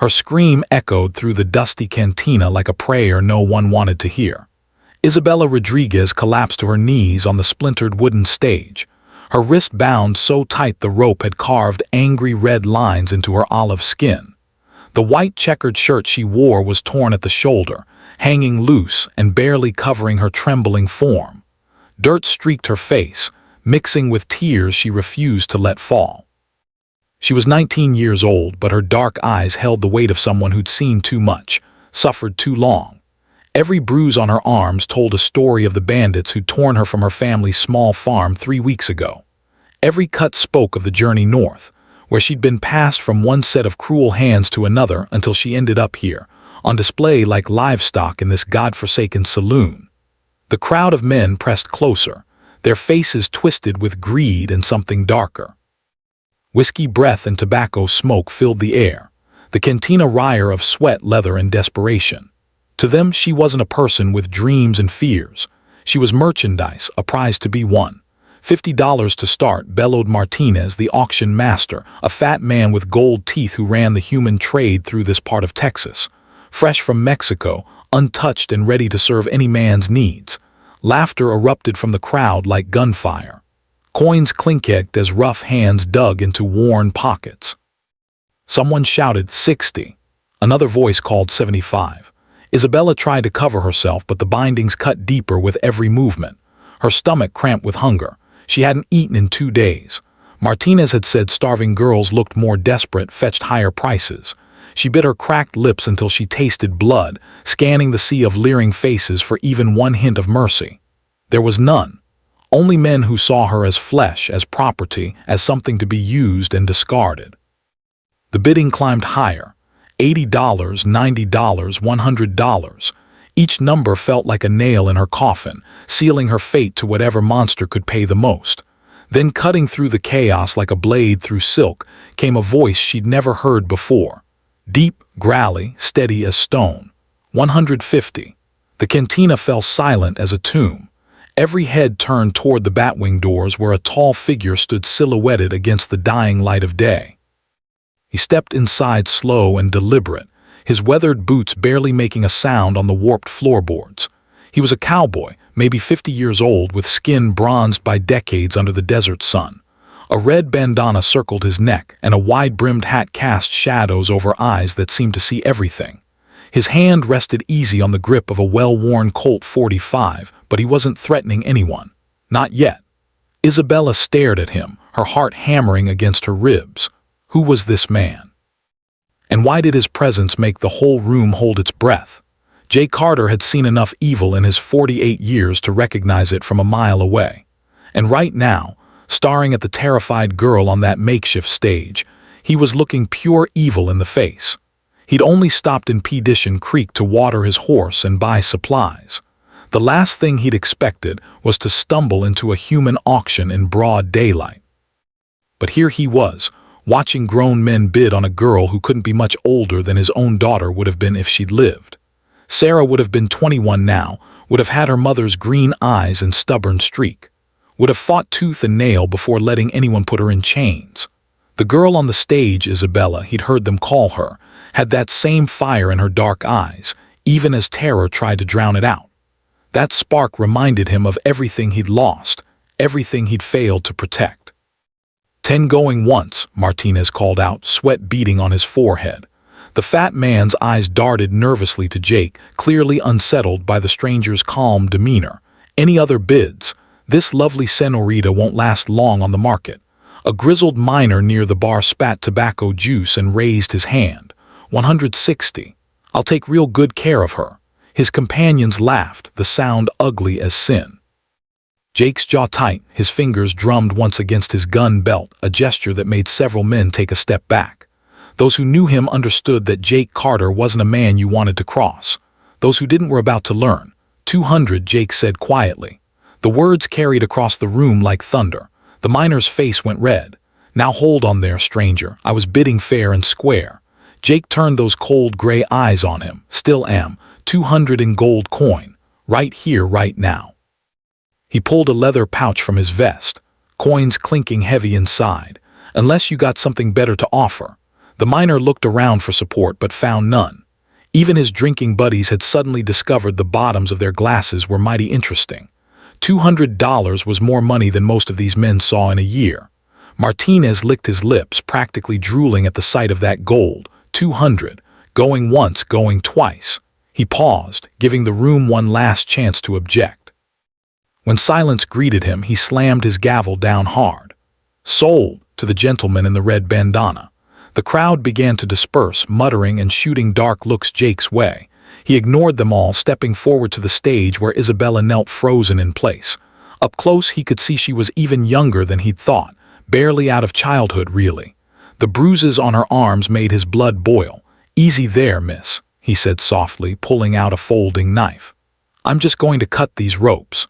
Her scream echoed through the dusty cantina like a prayer no one wanted to hear. Isabella Rodriguez collapsed to her knees on the splintered wooden stage, her wrist bound so tight the rope had carved angry red lines into her olive skin. The white checkered shirt she wore was torn at the shoulder, hanging loose and barely covering her trembling form. Dirt streaked her face, mixing with tears she refused to let fall. She was 19 years old, but her dark eyes held the weight of someone who'd seen too much, suffered too long. Every bruise on her arms told a story of the bandits who'd torn her from her family's small farm 3 weeks ago. Every cut spoke of the journey north, where she'd been passed from one set of cruel hands to another until she ended up here, on display like livestock in this godforsaken saloon. The crowd of men pressed closer, their faces twisted with greed and something darker. Whiskey breath and tobacco smoke filled the air, the cantina riot of sweat, leather, and desperation. To them, she wasn't a person with dreams and fears. She was merchandise, a prize to be won. $50 to start, bellowed Martinez, the auction master, a fat man with gold teeth who ran the human trade through this part of Texas. Fresh from Mexico, untouched and ready to serve any man's needs. Laughter erupted from the crowd like gunfire. Coins clinked as rough hands dug into worn pockets. Someone shouted, 60. Another voice called 75. Isabella tried to cover herself, but the bindings cut deeper with every movement. Her stomach cramped with hunger. She hadn't eaten in 2 days. Martinez had said starving girls looked more desperate, fetched higher prices. She bit her cracked lips until she tasted blood, scanning the sea of leering faces for even one hint of mercy. There was none. Only men who saw her as flesh, as property, as something to be used and discarded. The bidding climbed higher. $80, $90, $100. Each number felt like a nail in her coffin, sealing her fate to whatever monster could pay the most. Then, cutting through the chaos like a blade through silk, came a voice she'd never heard before. Deep, growly, steady as stone. 150. The cantina fell silent as a tomb. Every head turned toward the batwing doors where a tall figure stood silhouetted against the dying light of day. He stepped inside slow and deliberate, his weathered boots barely making a sound on the warped floorboards. He was a cowboy, maybe 50 years old, with skin bronzed by decades under the desert sun. A red bandana circled his neck, and a wide-brimmed hat cast shadows over eyes that seemed to see everything. His hand rested easy on the grip of a well-worn Colt 45, but he wasn't threatening anyone. Not yet. Isabella stared at him, her heart hammering against her ribs. Who was this man? And why did his presence make the whole room hold its breath? Jay Carter had seen enough evil in his 48 years to recognize it from a mile away. And right now, staring at the terrified girl on that makeshift stage, he was looking pure evil in the face. He'd only stopped in Petition Creek to water his horse and buy supplies. The last thing he'd expected was to stumble into a human auction in broad daylight. But here he was, watching grown men bid on a girl who couldn't be much older than his own daughter would have been if she'd lived. Sarah would have been 21 now, would have had her mother's green eyes and stubborn streak, would have fought tooth and nail before letting anyone put her in chains. The girl on the stage, Isabella, he'd heard them call her, had that same fire in her dark eyes, even as terror tried to drown it out. That spark reminded him of everything he'd lost, everything he'd failed to protect. 10 going once, Martinez called out, sweat beading on his forehead. The fat man's eyes darted nervously to Jake, clearly unsettled by the stranger's calm demeanor. Any other bids? This lovely senorita won't last long on the market. A grizzled miner near the bar spat tobacco juice and raised his hand. 160. I'll take real good care of her. His companions laughed, the sound ugly as sin. Jake's jaw tight, his fingers drummed once against his gun belt, a gesture that made several men take a step back. Those who knew him understood that Jake Carter wasn't a man you wanted to cross. Those who didn't were about to learn. 200, Jake said quietly. The words carried across the room like thunder. The miner's face went red. Now hold on there, stranger. I was bidding fair and square. Jake turned those cold gray eyes on him. Still am. 200 in gold coin. Right here, right now. He pulled a leather pouch from his vest, coins clinking heavy inside. Unless you got something better to offer. The miner looked around for support but found none. Even his drinking buddies had suddenly discovered the bottoms of their glasses were mighty interesting. $200 was more money than most of these men saw in a year. Martinez licked his lips, practically drooling at the sight of that gold. 200. Going once, going twice. He paused, giving the room one last chance to object. When silence greeted him, he slammed his gavel down hard. Sold, to the gentleman in the red bandana. The crowd began to disperse, muttering and shooting dark looks Jake's way. He ignored them all, stepping forward to the stage where Isabella knelt frozen in place. Up close, he could see she was even younger than he'd thought, barely out of childhood, really. The bruises on her arms made his blood boil. "Easy there, miss," he said softly, pulling out a folding knife. "I'm just going to cut these ropes."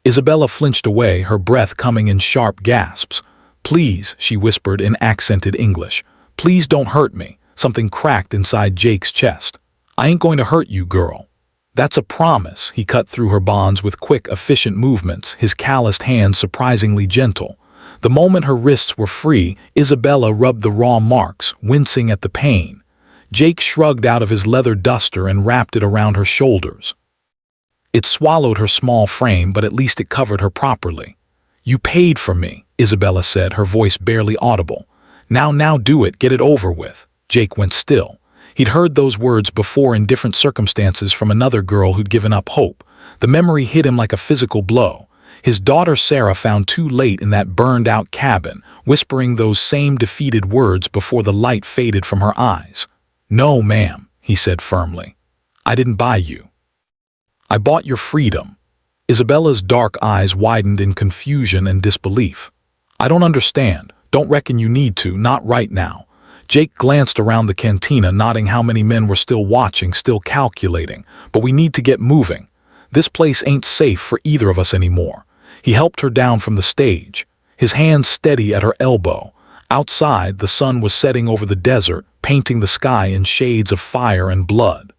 Isabella flinched away, her breath coming in sharp gasps. "Please," she whispered in accented English. "Please don't hurt me." Something cracked inside Jake's chest. "I ain't going to hurt you, girl." "That's a promise." He cut through her bonds with quick, efficient movements, his calloused hands surprisingly gentle. The moment her wrists were free, Isabella rubbed the raw marks, wincing at the pain. Jake shrugged out of his leather duster and wrapped it around her shoulders. It swallowed her small frame, but at least it covered her properly. "You paid for me," Isabella said, her voice barely audible. Now do it, get it over with." Jake went still. He'd heard those words before in different circumstances from another girl who'd given up hope. The memory hit him like a physical blow. His daughter Sarah found too late in that burned-out cabin, whispering those same defeated words before the light faded from her eyes. "No, ma'am," he said firmly. "I didn't buy you. I bought your freedom." Isabella's dark eyes widened in confusion and disbelief. "I don't understand. Don't reckon you need to, not right now." Jake glanced around the cantina, nodding how many men were still watching, still calculating. "But we need to get moving. This place ain't safe for either of us anymore." He helped her down from the stage, his hand steady at her elbow. Outside, the sun was setting over the desert, painting the sky in shades of fire and blood.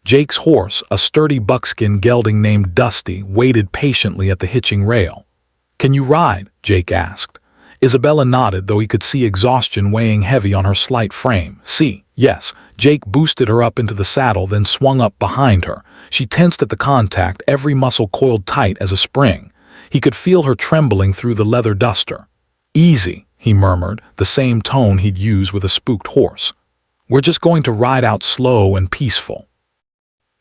Jake's horse, a sturdy buckskin gelding named Dusty, waited patiently at the hitching rail. "Can you ride?" Jake asked. Isabella nodded, though he could see exhaustion weighing heavy on her slight frame. "See, yes." Jake boosted her up into the saddle, then swung up behind her. She tensed at the contact, every muscle coiled tight as a spring. He could feel her trembling through the leather duster. "Easy," he murmured, the same tone he'd use with a spooked horse. "We're just going to ride out slow and peaceful.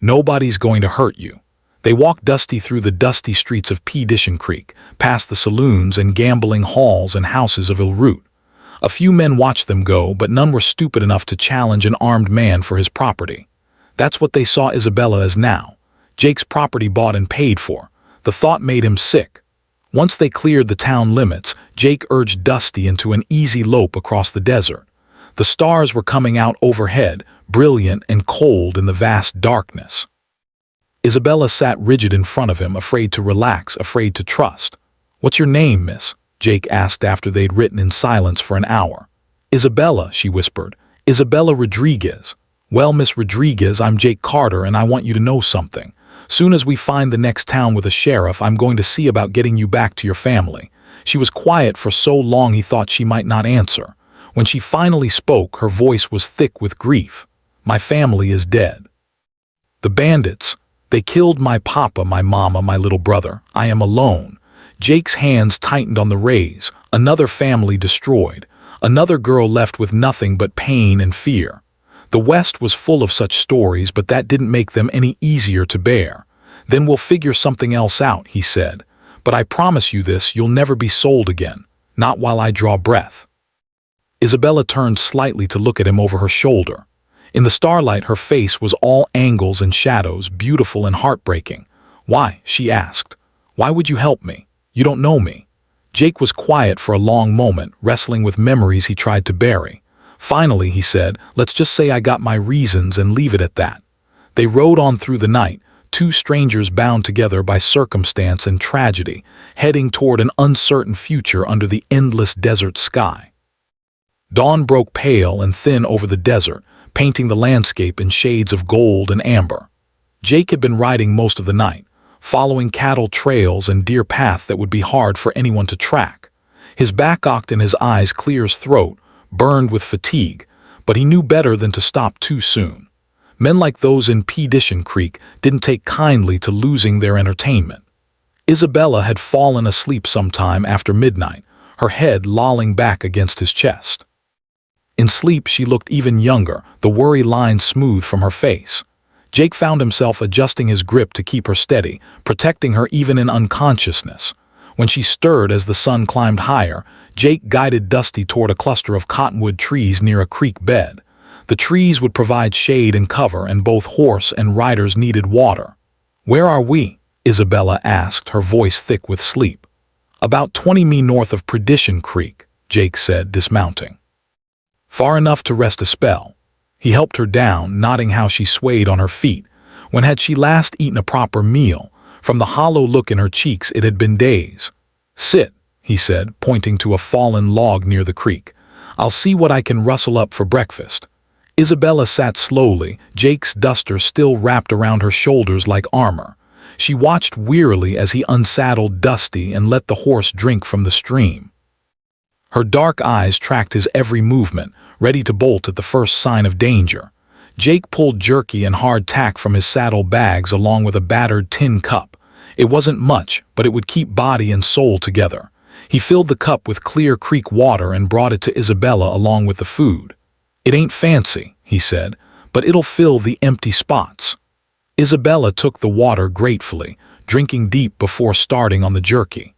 Nobody's going to hurt you." They walked Dusty through the dusty streets of Peedition Creek, past the saloons and gambling halls and houses of Ilroot. A few men watched them go, but none were stupid enough to challenge an armed man for his property. That's what they saw Isabella as now. Jake's property bought and paid for. The thought made him sick. Once they cleared the town limits, Jake urged Dusty into an easy lope across the desert. The stars were coming out overhead, brilliant and cold in the vast darkness. Isabella sat rigid in front of him, afraid to relax, afraid to trust. "What's your name, miss?" Jake asked after they'd written in silence for an hour. "Isabella," she whispered. "Isabella Rodriguez." "Well, Miss Rodriguez, I'm Jake Carter, and I want you to know something. Soon as we find the next town with a sheriff, I'm going to see about getting you back to your family." She was quiet for so long he thought she might not answer. When she finally spoke, her voice was thick with grief. "My family is dead. The bandits, they killed my papa, my mama, my little brother. I am alone." Jake's hands tightened on the reins. Another family destroyed. Another girl left with nothing but pain and fear. The West was full of such stories, but that didn't make them any easier to bear. "Then we'll figure something else out," he said. "But I promise you this, you'll never be sold again. Not while I draw breath." Isabella turned slightly to look at him over her shoulder. In the starlight, her face was all angles and shadows, beautiful and heartbreaking. "Why?" she asked. "Why would you help me? You don't know me." Jake was quiet for a long moment, wrestling with memories he tried to bury. Finally, he said, "Let's just say I got my reasons and leave it at that." They rode on through the night, two strangers bound together by circumstance and tragedy, heading toward an uncertain future under the endless desert sky. Dawn broke pale and thin over the desert, painting the landscape in shades of gold and amber. Jake had been riding most of the night, following cattle trails and deer paths that would be hard for anyone to track. His back ached and his eyes clear as throat, burned with fatigue, but he knew better than to stop too soon. Men like those in Perdition Creek didn't take kindly to losing their entertainment. Isabella had fallen asleep sometime after midnight, her head lolling back against his chest. In sleep she looked even younger, the worry line smooth from her face. Jake found himself adjusting his grip to keep her steady, protecting her even in unconsciousness. When she stirred as the sun climbed higher, Jake guided Dusty toward a cluster of cottonwood trees near a creek bed. The trees would provide shade and cover, and both horse and riders needed water. "Where are we?" Isabella asked, her voice thick with sleep. "About 20 mi north of Perdition Creek," Jake said, dismounting. "Far enough to rest a spell." He helped her down, noting how she swayed on her feet. When had she last eaten a proper meal? From the hollow look in her cheeks, it had been days. "Sit," he said, pointing to a fallen log near the creek. "I'll see what I can rustle up for breakfast." Isabella sat slowly, Jake's duster still wrapped around her shoulders like armor. She watched wearily as he unsaddled Dusty and let the horse drink from the stream. Her dark eyes tracked his every movement, ready to bolt at the first sign of danger. Jake pulled jerky and hard tack from his saddle bags along with a battered tin cup. It wasn't much, but it would keep body and soul together. He filled the cup with clear creek water and brought it to Isabella along with the food. "It ain't fancy," he said, "but it'll fill the empty spots." Isabella took the water gratefully, drinking deep before starting on the jerky.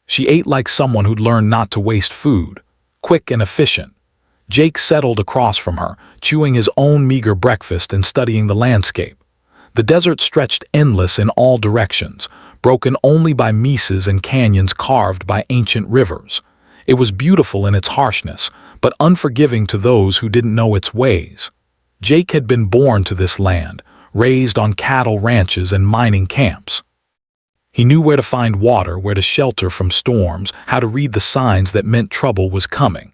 She ate like someone who'd learned not to waste food, quick and efficient. Jake settled across from her, chewing his own meager breakfast and studying the landscape. The desert stretched endless in all directions, broken only by mesas and canyons carved by ancient rivers. It was beautiful in its harshness, but unforgiving to those who didn't know its ways. Jake had been born to this land, raised on cattle ranches and mining camps. He knew where to find water, where to shelter from storms, how to read the signs that meant trouble was coming.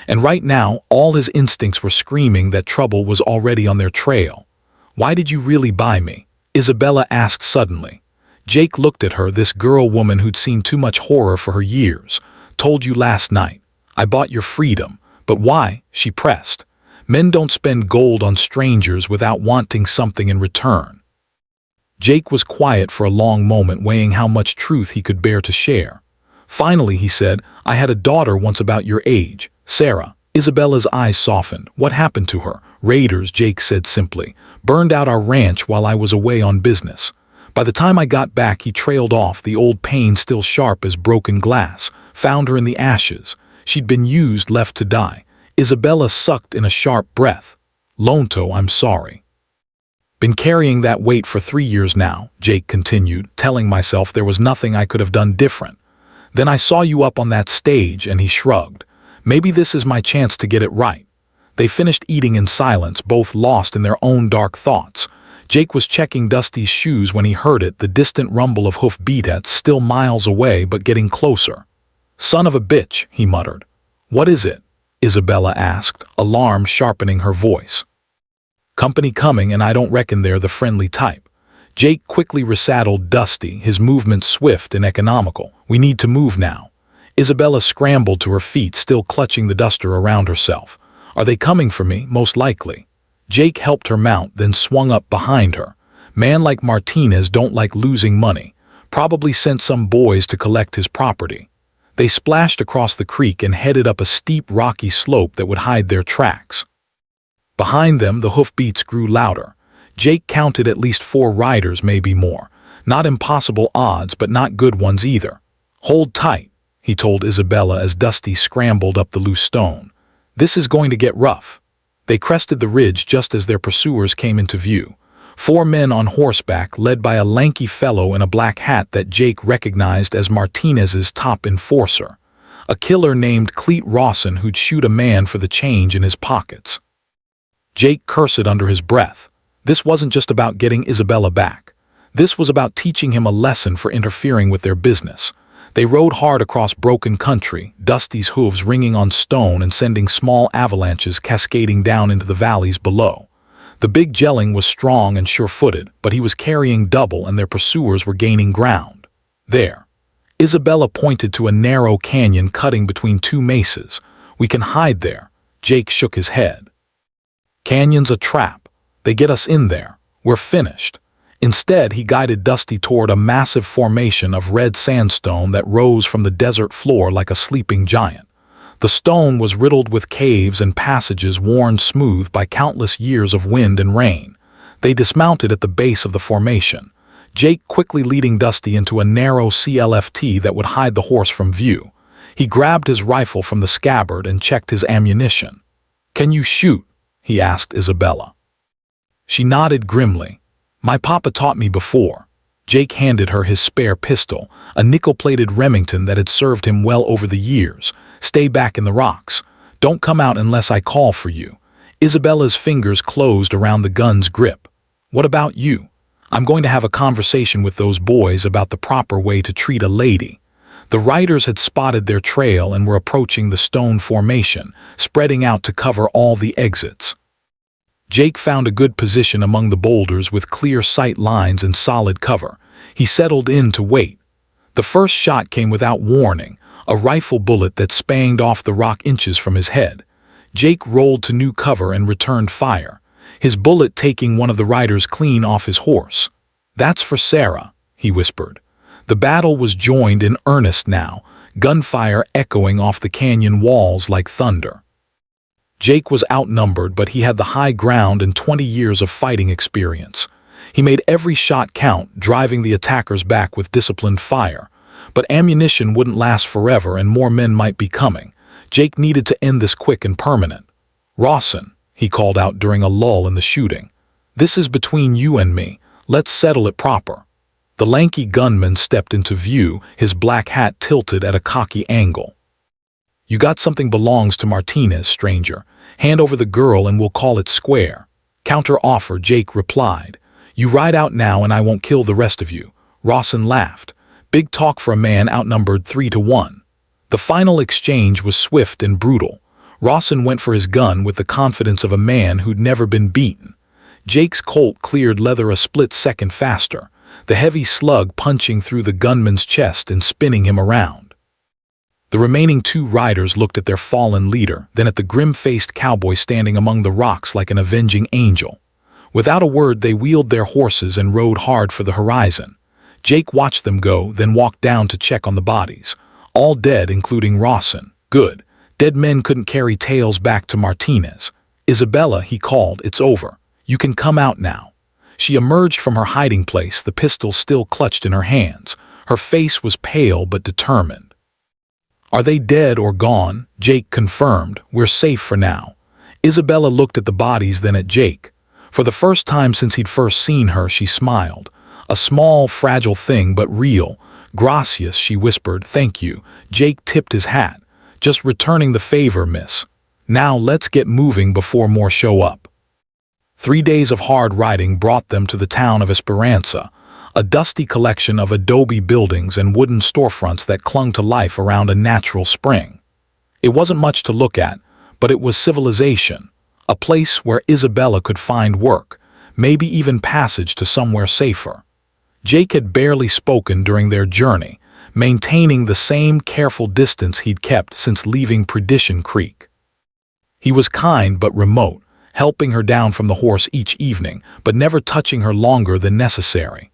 And right now, all his instincts were screaming that trouble was already on their trail. "Why did you really buy me?" Isabella asked suddenly. Jake looked at her, this girl woman who'd seen too much horror for her years. "Told you last night. I bought your freedom." "But why?" she pressed. "Men don't spend gold on strangers without wanting something in return." Jake was quiet for a long moment, weighing how much truth he could bear to share. Finally, he said, "I had a daughter once about your age, Sarah." Isabella's eyes softened. "What happened to her?" "Raiders," Jake said simply. "Burned out our ranch while I was away on business. By the time I got back, he trailed off, the old pain still sharp as broken glass. Found her in the ashes. She'd been used, left to die." Isabella sucked in a sharp breath. "Lonto, I'm sorry." "Been carrying that weight for 3 years now," Jake continued, telling myself there was nothing I could have done different. "Then I saw you up on that stage," and he shrugged. "Maybe this is my chance to get it right." They finished eating in silence, both lost in their own dark thoughts. Jake was checking Dusty's shoes when he heard it, the distant rumble of hoof beats, still miles away but getting closer. "Son of a bitch," he muttered. "What is it?" Isabella asked, alarm sharpening her voice. "Company coming, and I don't reckon they're the friendly type." Jake quickly resaddled Dusty, his movements swift and economical. "We need to move now." Isabella scrambled to her feet, still clutching the duster around herself. "Are they coming for me?" "Most likely." Jake helped her mount, then swung up behind her. "Man like Martinez don't like losing money. Probably sent some boys to collect his property." They splashed across the creek and headed up a steep, rocky slope that would hide their tracks. Behind them, the hoofbeats grew louder. Jake counted at least 4 riders, maybe more. Not impossible odds, but not good ones either. "Hold tight," he told Isabella as Dusty scrambled up the loose stone. "This is going to get rough." They crested the ridge just as their pursuers came into view. 4 men on horseback, led by a lanky fellow in a black hat that Jake recognized as Martinez's top enforcer. A killer named Cleet Rawson who'd shoot a man for the change in his pockets. Jake cursed under his breath. This wasn't just about getting Isabella back. This was about teaching him a lesson for interfering with their business. They rode hard across broken country, Dusty's hooves ringing on stone and sending small avalanches cascading down into the valleys below. The big gelling was strong and sure-footed, but he was carrying double and their pursuers were gaining ground. There. Isabella pointed to a narrow canyon cutting between 2 mesas. We can hide there. Jake shook his head. Canyon's a trap. They get us in there. We're finished. Instead, he guided Dusty toward a massive formation of red sandstone that rose from the desert floor like a sleeping giant. The stone was riddled with caves and passages worn smooth by countless years of wind and rain. They dismounted at the base of the formation, Jake quickly leading Dusty into a narrow CLFT that would hide the horse from view. He grabbed his rifle from the scabbard and checked his ammunition. "Can you shoot?" he asked Isabella. She nodded grimly. "My papa taught me before." Jake handed her his spare pistol, a nickel-plated Remington that had served him well over the years. "Stay back in the rocks. Don't come out unless I call for you." Isabella's fingers closed around the gun's grip. "What about you? I'm going to have a conversation with those boys about the proper way to treat a lady." The riders had spotted their trail and were approaching the stone formation, spreading out to cover all the exits. Jake found a good position among the boulders with clear sight lines and solid cover. He settled in to wait. The first shot came without warning, a rifle bullet that spanged off the rock inches from his head. Jake rolled to new cover and returned fire, his bullet taking one of the riders clean off his horse. "That's for Sarah," he whispered. The battle was joined in earnest now, gunfire echoing off the canyon walls like thunder. Jake was outnumbered, but he had the high ground and 20 years of fighting experience. He made every shot count, driving the attackers back with disciplined fire. But ammunition wouldn't last forever and more men might be coming. Jake needed to end this quick and permanent. "Rawson," he called out during a lull in the shooting. "This is between you and me. Let's settle it proper." The lanky gunman stepped into view, his black hat tilted at a cocky angle. "You got something belongs to Martinez, stranger. Hand over the girl and we'll call it square." "Counter offer," Jake replied. "You ride out now and I won't kill the rest of you." Rawson laughed. Big talk for a man outnumbered 3-1. The final exchange was swift and brutal. Rawson went for his gun with the confidence of a man who'd never been beaten. Jake's Colt cleared leather a split second faster, the heavy slug punching through the gunman's chest and spinning him around. The remaining two riders looked at their fallen leader, then at the grim-faced cowboy standing among the rocks like an avenging angel. Without a word, they wheeled their horses and rode hard for the horizon. Jake watched them go, then walked down to check on the bodies. All dead, including Rawson. Good. Dead men couldn't carry tales back to Martinez. "Isabella," he called, "it's over. You can come out now." She emerged from her hiding place, the pistol still clutched in her hands. Her face was pale but determined. "Are they dead or gone?" Jake confirmed. "We're safe for now." Isabella looked at the bodies, then at Jake. For the first time since he'd first seen her, she smiled. A small, fragile thing, but real. "Gracias," she whispered. "Thank you." Jake tipped his hat. "Just returning the favor, miss. Now let's get moving before more show up." 3 days of hard riding brought them to the town of Esperanza, a dusty collection of adobe buildings and wooden storefronts that clung to life around a natural spring. It wasn't much to look at, but it was civilization, a place where Isabella could find work, maybe even passage to somewhere safer. Jake had barely spoken during their journey, maintaining the same careful distance he'd kept since leaving Perdition Creek. He was kind but remote, helping her down from the horse each evening, but never touching her longer than necessary.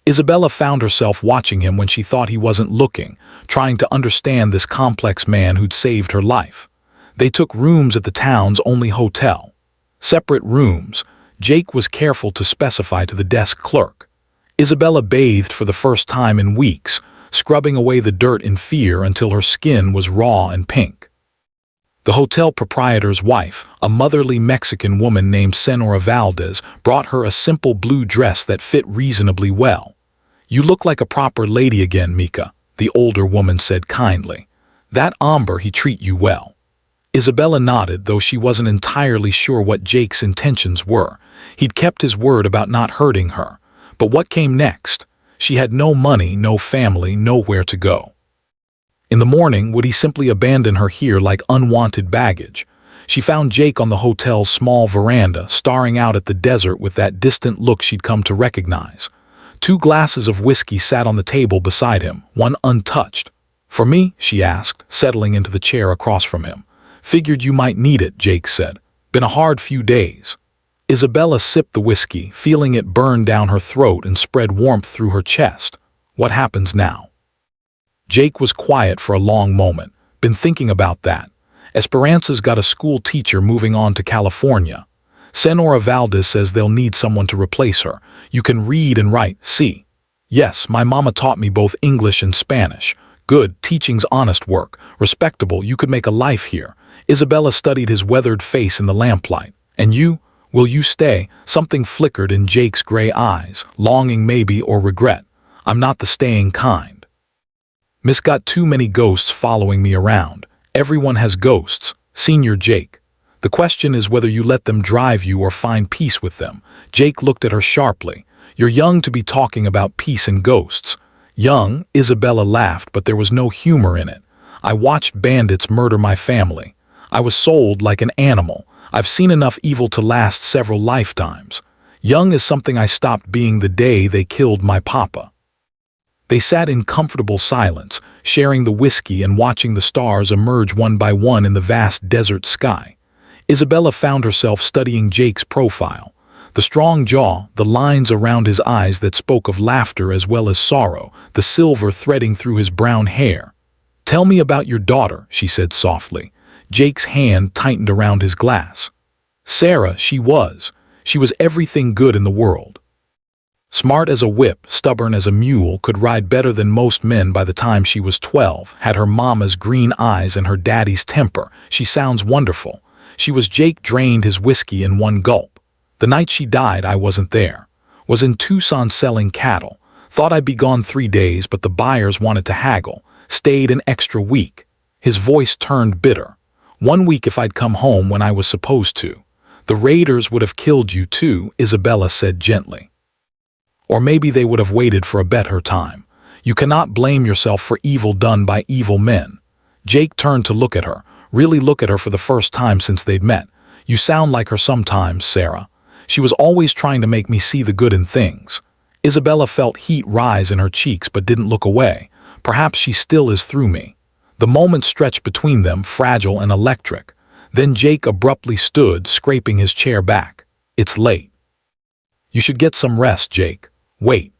Isabella found herself watching him when she thought he wasn't looking, trying to understand this complex man who'd saved her life. They took rooms at the town's only hotel. Separate rooms, Jake was careful to specify to the desk clerk. Isabella bathed for the first time in weeks, scrubbing away the dirt in fear until her skin was raw and pink. The hotel proprietor's wife, a motherly Mexican woman named Senora Valdez, brought her a simple blue dress that fit reasonably well. "You look like a proper lady again, Mika," the older woman said kindly. "That hombre, he treat you well." Isabella nodded, though she wasn't entirely sure what Jake's intentions were. He'd kept his word about not hurting her. But what came next? She had no money, no family, nowhere to go. In the morning, would he simply abandon her here like unwanted baggage? She found Jake on the hotel's small veranda, staring out at the desert with that distant look she'd come to recognize. 2 glasses of whiskey sat on the table beside him, one untouched. "For me?" she asked, settling into the chair across from him. Figured you might need it, Jake said. Been a hard few days. Isabella sipped the whiskey, feeling it burn down her throat and spread warmth through her chest. What happens now? Jake was quiet for a long moment. Been thinking about that. Esperanza's got a school teacher moving on to California. Senora Valdez says they'll need someone to replace her. You can read and write, see. Yes, my mama taught me both English and Spanish. Good, teaching's honest work. Respectable, you could make a life here. Isabella studied his weathered face in the lamplight. And you? Will you stay? Something flickered in Jake's gray eyes, longing maybe or regret. I'm not the staying kind. Miss got too many ghosts following me around. Everyone has ghosts. Senior Jake. The question is whether you let them drive you or find peace with them. Jake looked at her sharply. You're young to be talking about peace and ghosts. Young, Isabella laughed, but there was no humor in it. I watched bandits murder my family. I was sold like an animal. I've seen enough evil to last several lifetimes. Young is something I stopped being the day they killed my papa. They sat in comfortable silence, sharing the whiskey and watching the stars emerge one by one in the vast desert sky. Isabella found herself studying Jake's profile. The strong jaw, the lines around his eyes that spoke of laughter as well as sorrow, the silver threading through his brown hair. Tell me about your daughter, she said softly. Jake's hand tightened around his glass. Sarah, she was everything good in the world. Smart as a whip, stubborn as a mule, could ride better than most men by the time she was 12, had her mama's green eyes and her daddy's temper. She sounds wonderful. She was. Jake drained his whiskey in one gulp. The night she died, I wasn't there. Was in Tucson selling cattle. Thought I'd be gone 3 days, but the buyers wanted to haggle. Stayed an extra week. His voice turned bitter. 1 week if I'd come home when I was supposed to. The raiders would have killed you too, Isabella said gently. Or maybe they would have waited for a better time. You cannot blame yourself for evil done by evil men. Jake turned to look at her, really look at her for the first time since they'd met. You sound like her sometimes, Sarah. She was always trying to make me see the good in things. Isabella felt heat rise in her cheeks but didn't look away. Perhaps she still is through me. The moment stretched between them, fragile and electric. Then Jake abruptly stood, scraping his chair back. It's late. You should get some rest, Jake. Wait.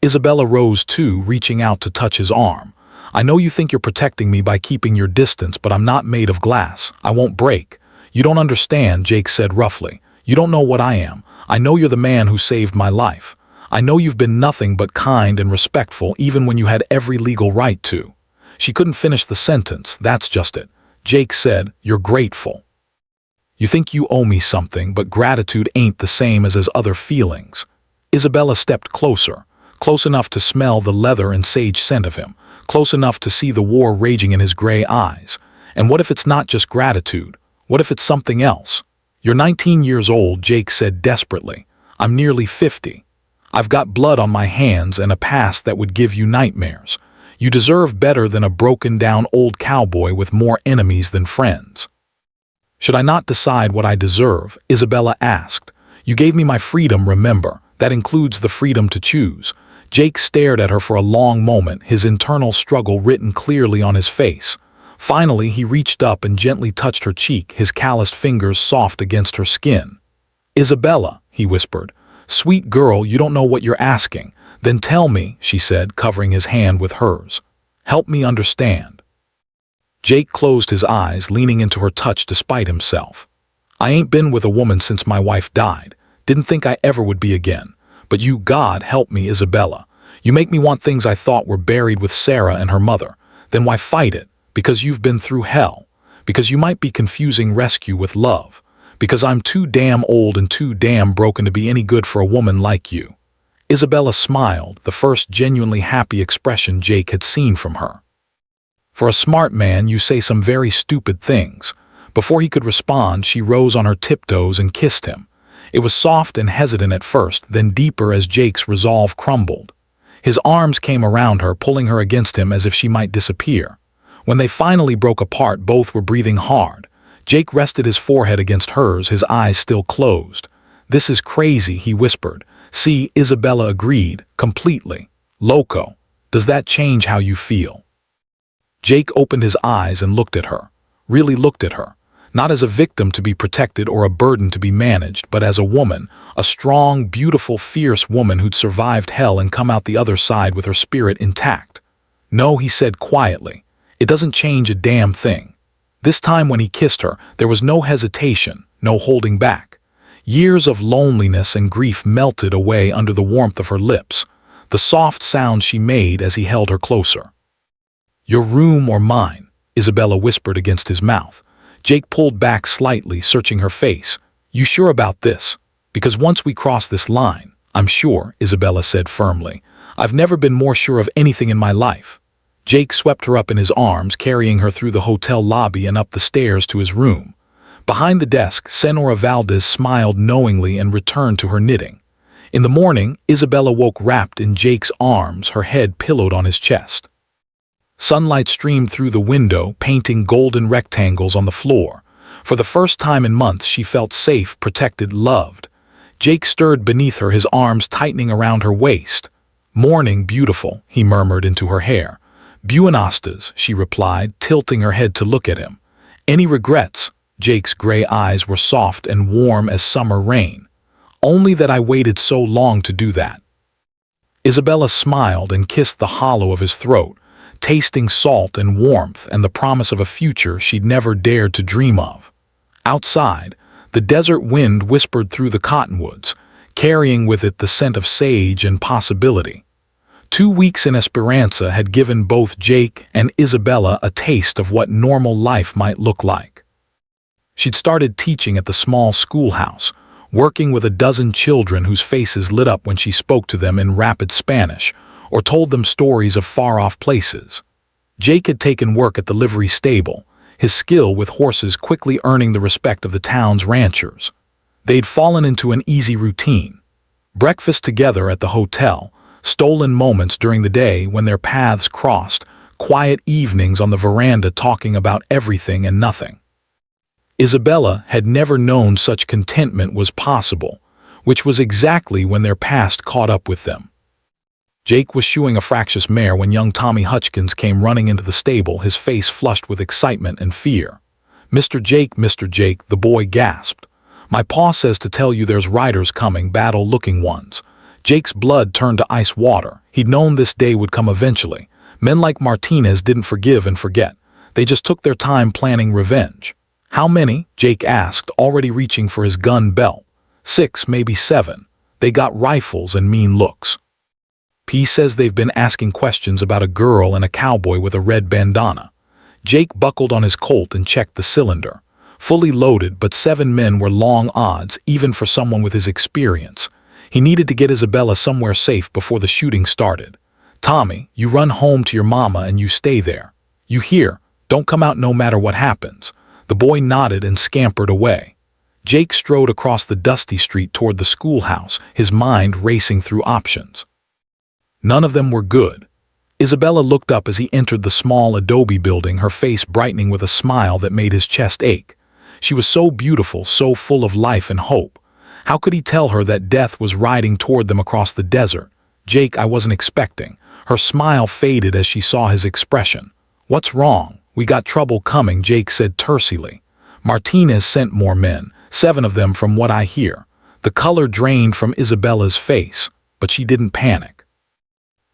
Isabella rose too, reaching out to touch his arm. I know you think you're protecting me by keeping your distance, but I'm not made of glass. I won't break. You don't understand, Jake said roughly. You don't know what I am. I know you're the man who saved my life. I know you've been nothing but kind and respectful even when you had every legal right to. She couldn't finish the sentence, that's just it. Jake said, you're grateful. You think you owe me something, but gratitude ain't the same as other feelings. Isabella stepped closer, close enough to smell the leather and sage scent of him, close enough to see the war raging in his gray eyes. And what if it's not just gratitude? What if it's something else? You're 19 years old, Jake said desperately. I'm nearly 50. I've got blood on my hands and a past that would give you nightmares. You deserve better than a broken-down old cowboy with more enemies than friends. Should I not decide what I deserve? Isabella asked. You gave me my freedom, remember. That includes the freedom to choose. Jake stared at her for a long moment, his internal struggle written clearly on his face. Finally, he reached up and gently touched her cheek, his calloused fingers soft against her skin. Isabella, he whispered. Sweet girl, you don't know what you're asking. Then tell me, she said, covering his hand with hers. Help me understand. Jake closed his eyes, leaning into her touch despite himself. I ain't been with a woman since my wife died. Didn't think I ever would be again. But you, God, help me, Isabella. You make me want things I thought were buried with Sarah and her mother. Then why fight it? Because you've been through hell. Because you might be confusing rescue with love. Because I'm too damn old and too damn broken to be any good for a woman like you. Isabella smiled, the first genuinely happy expression Jake had seen from her. For a smart man, you say some very stupid things. Before he could respond, she rose on her tiptoes and kissed him. It was soft and hesitant at first, then deeper as Jake's resolve crumbled. His arms came around her, pulling her against him as if she might disappear. When they finally broke apart, both were breathing hard. Jake rested his forehead against hers, his eyes still closed. This is crazy, he whispered. See, Isabella agreed, completely. Loco. Does that change how you feel? Jake opened his eyes and looked at her. Really looked at her. not as a victim to be protected or a burden to be managed, but as a woman, a strong, beautiful, fierce woman who'd survived hell and come out the other side with her spirit intact. "No," he said quietly, "it doesn't change a damn thing." This time when he kissed her, there was no hesitation, no holding back. Years of loneliness and grief melted away under the warmth of her lips, the soft sound she made as he held her closer. "Your room or mine?" Isabella whispered against his mouth. Jake pulled back slightly, searching her face. "You sure about this? Because once we cross this line—" "I'm sure," Isabella said firmly. "I've never been more sure of anything in my life." Jake swept her up in his arms, carrying her through the hotel lobby and up the stairs to his room. Behind the desk, Senora Valdez smiled knowingly and returned to her knitting. In the morning, Isabella woke wrapped in Jake's arms, her head pillowed on his chest. Sunlight streamed through the window, painting golden rectangles on the floor. For the first time in months, she felt safe, protected, loved. Jake stirred beneath her, his arms tightening around her waist. "Morning, beautiful," he murmured into her hair. "Buenastas," she replied, tilting her head to look at him. "Any regrets?" Jake's gray eyes were soft and warm as summer rain. "Only that I waited so long to do that." Isabella smiled and kissed the hollow of his throat, tasting salt and warmth and the promise of a future she'd never dared to dream of. Outside, the desert wind whispered through the cottonwoods, carrying with it the scent of sage and possibility. 2 weeks in Esperanza had given both Jake and Isabella a taste of what normal life might look like. She'd started teaching at the small schoolhouse, working with a dozen children whose faces lit up when she spoke to them in rapid Spanish, or told them stories of far-off places. Jake had taken work at the livery stable, his skill with horses quickly earning the respect of the town's ranchers. They'd fallen into an easy routine. Breakfast together at the hotel, stolen moments during the day when their paths crossed, quiet evenings on the veranda talking about everything and nothing. Isabella had never known such contentment was possible, which was exactly when their past caught up with them. Jake was shoeing a fractious mare when young Tommy Hutchkins came running into the stable, his face flushed with excitement and fear. Mr. Jake," the boy gasped. "My paw says to tell you there's riders coming, battle-looking ones." Jake's blood turned to ice water. He'd known this day would come eventually. Men like Martinez didn't forgive and forget. They just took their time planning revenge. "How many?" Jake asked, already reaching for his gun belt. 6, maybe 7. They got rifles and mean looks. P says they've been asking questions about a girl and a cowboy with a red bandana. Jake buckled on his Colt and checked the cylinder. Fully loaded, but 7 men were long odds, even for someone with his experience. He needed to get Isabella somewhere safe before the shooting started. "Tommy, you run home to your mama and you stay there. You hear? Don't come out no matter what happens." The boy nodded and scampered away. Jake strode across the dusty street toward the schoolhouse, his mind racing through options. None of them were good. Isabella looked up as he entered the small adobe building, her face brightening with a smile that made his chest ache. She was so beautiful, so full of life and hope. How could he tell her that death was riding toward them across the desert? "Jake, I wasn't expecting." Her smile faded as she saw his expression. "What's wrong?" "We got trouble coming," Jake said tersely. "Martinez sent more men, 7 of them from what I hear." The color drained from Isabella's face, but she didn't panic.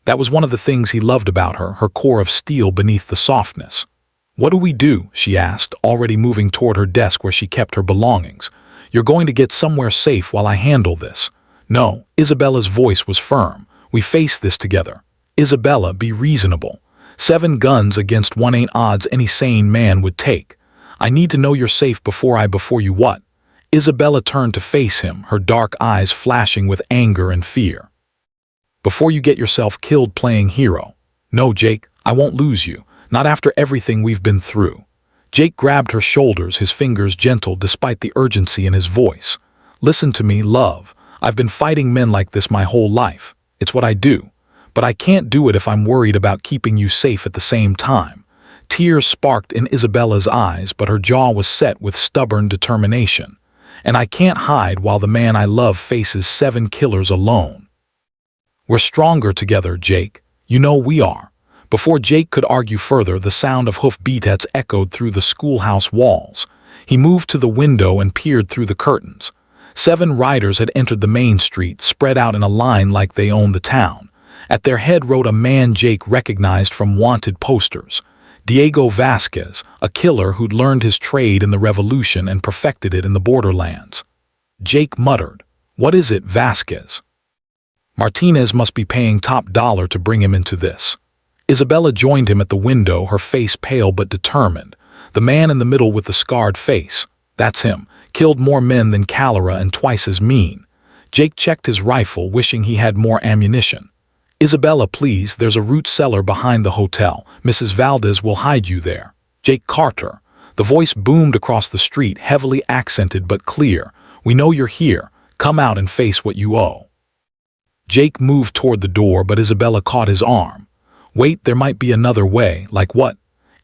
That was one of the things he loved about her, her core of steel beneath the softness. "What do we do?" she asked, already moving toward her desk where she kept her belongings. "You're going to get somewhere safe while I handle this." "No," Isabella's voice was firm. "We face this together." "Isabella, be reasonable. 7 guns against 1 ain't odds any sane man would take. I need to know you're safe before you what?" Isabella turned to face him, her dark eyes flashing with anger and fear. "Before you get yourself killed playing hero." "No, Jake, I won't lose you. Not after everything we've been through." Jake grabbed her shoulders, his fingers gentle despite the urgency in his voice. "Listen to me, love. I've been fighting men like this my whole life. It's what I do. But I can't do it if I'm worried about keeping you safe at the same time." Tears sparked in Isabella's eyes, but her jaw was set with stubborn determination. "And I can't hide while the man I love faces 7 killers alone." "We're stronger together, Jake. You know we are." Before Jake could argue further, the sound of hoof beats echoed through the schoolhouse walls. He moved to the window and peered through the curtains. 7 riders had entered the main street, spread out in a line like they owned the town. At their head rode a man Jake recognized from wanted posters. Diego Vasquez, a killer who'd learned his trade in the Revolution and perfected it in the borderlands. Jake muttered, "What is it, Vasquez?" "Martinez must be paying top dollar to bring him into this." Isabella joined him at the window, her face pale but determined. The man in the middle with the scarred face. That's him. Killed more men than Calera and twice as mean. Jake checked his rifle, wishing he had more ammunition. "Isabella, please, there's a root cellar behind the hotel. Mrs. Valdez will hide you there." "Jake Carter." The voice boomed across the street, heavily accented but clear. "We know you're here. Come out and face what you owe." Jake moved toward the door, but Isabella caught his arm. "Wait, there might be another way." "Like what?"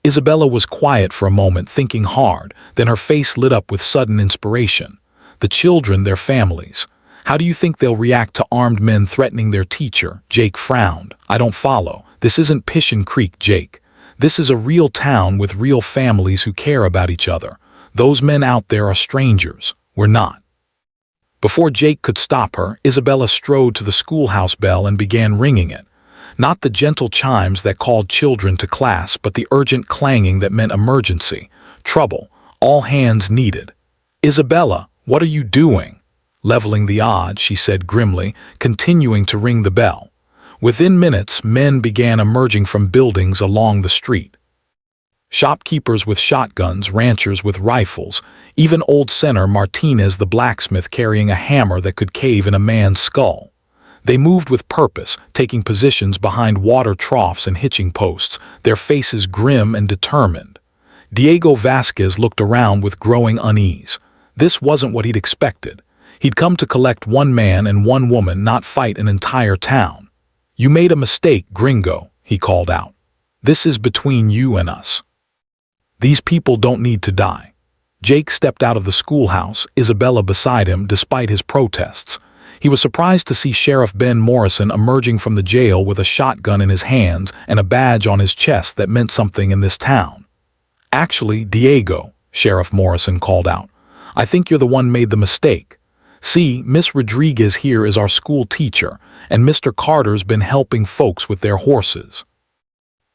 Isabella was quiet for a moment, thinking hard, then her face lit up with sudden inspiration. "The children, their families. How do you think they'll react to armed men threatening their teacher?" Jake frowned. "I don't follow. This isn't Pishin Creek, Jake. This is a real town with real families who care about each other. Those men out there are strangers. We're not." Before Jake could stop her, Isabella strode to the schoolhouse bell and began ringing it. Not the gentle chimes that called children to class, but the urgent clanging that meant emergency, trouble, all hands needed. "Isabella, what are you doing?" "Leveling the odds," she said grimly, continuing to ring the bell. Within minutes, men began emerging from buildings along the street. Shopkeepers with shotguns, ranchers with rifles, even old Senator Martinez the blacksmith carrying a hammer that could cave in a man's skull. They moved with purpose, taking positions behind water troughs and hitching posts, their faces grim and determined. Diego Vasquez looked around with growing unease. This wasn't what he'd expected. He'd come to collect one man and one woman, not fight an entire town. "You made a mistake, gringo," he called out. "This is between you and us. These people don't need to die." Jake stepped out of the schoolhouse, Isabella beside him, despite his protests. He was surprised to see Sheriff Ben Morrison emerging from the jail with a shotgun in his hands and a badge on his chest that meant something in this town. "Actually, Diego," Sheriff Morrison called out, "I think you're the one made the mistake. See, Miss Rodriguez here is our school teacher, and Mr. Carter's been helping folks with their horses.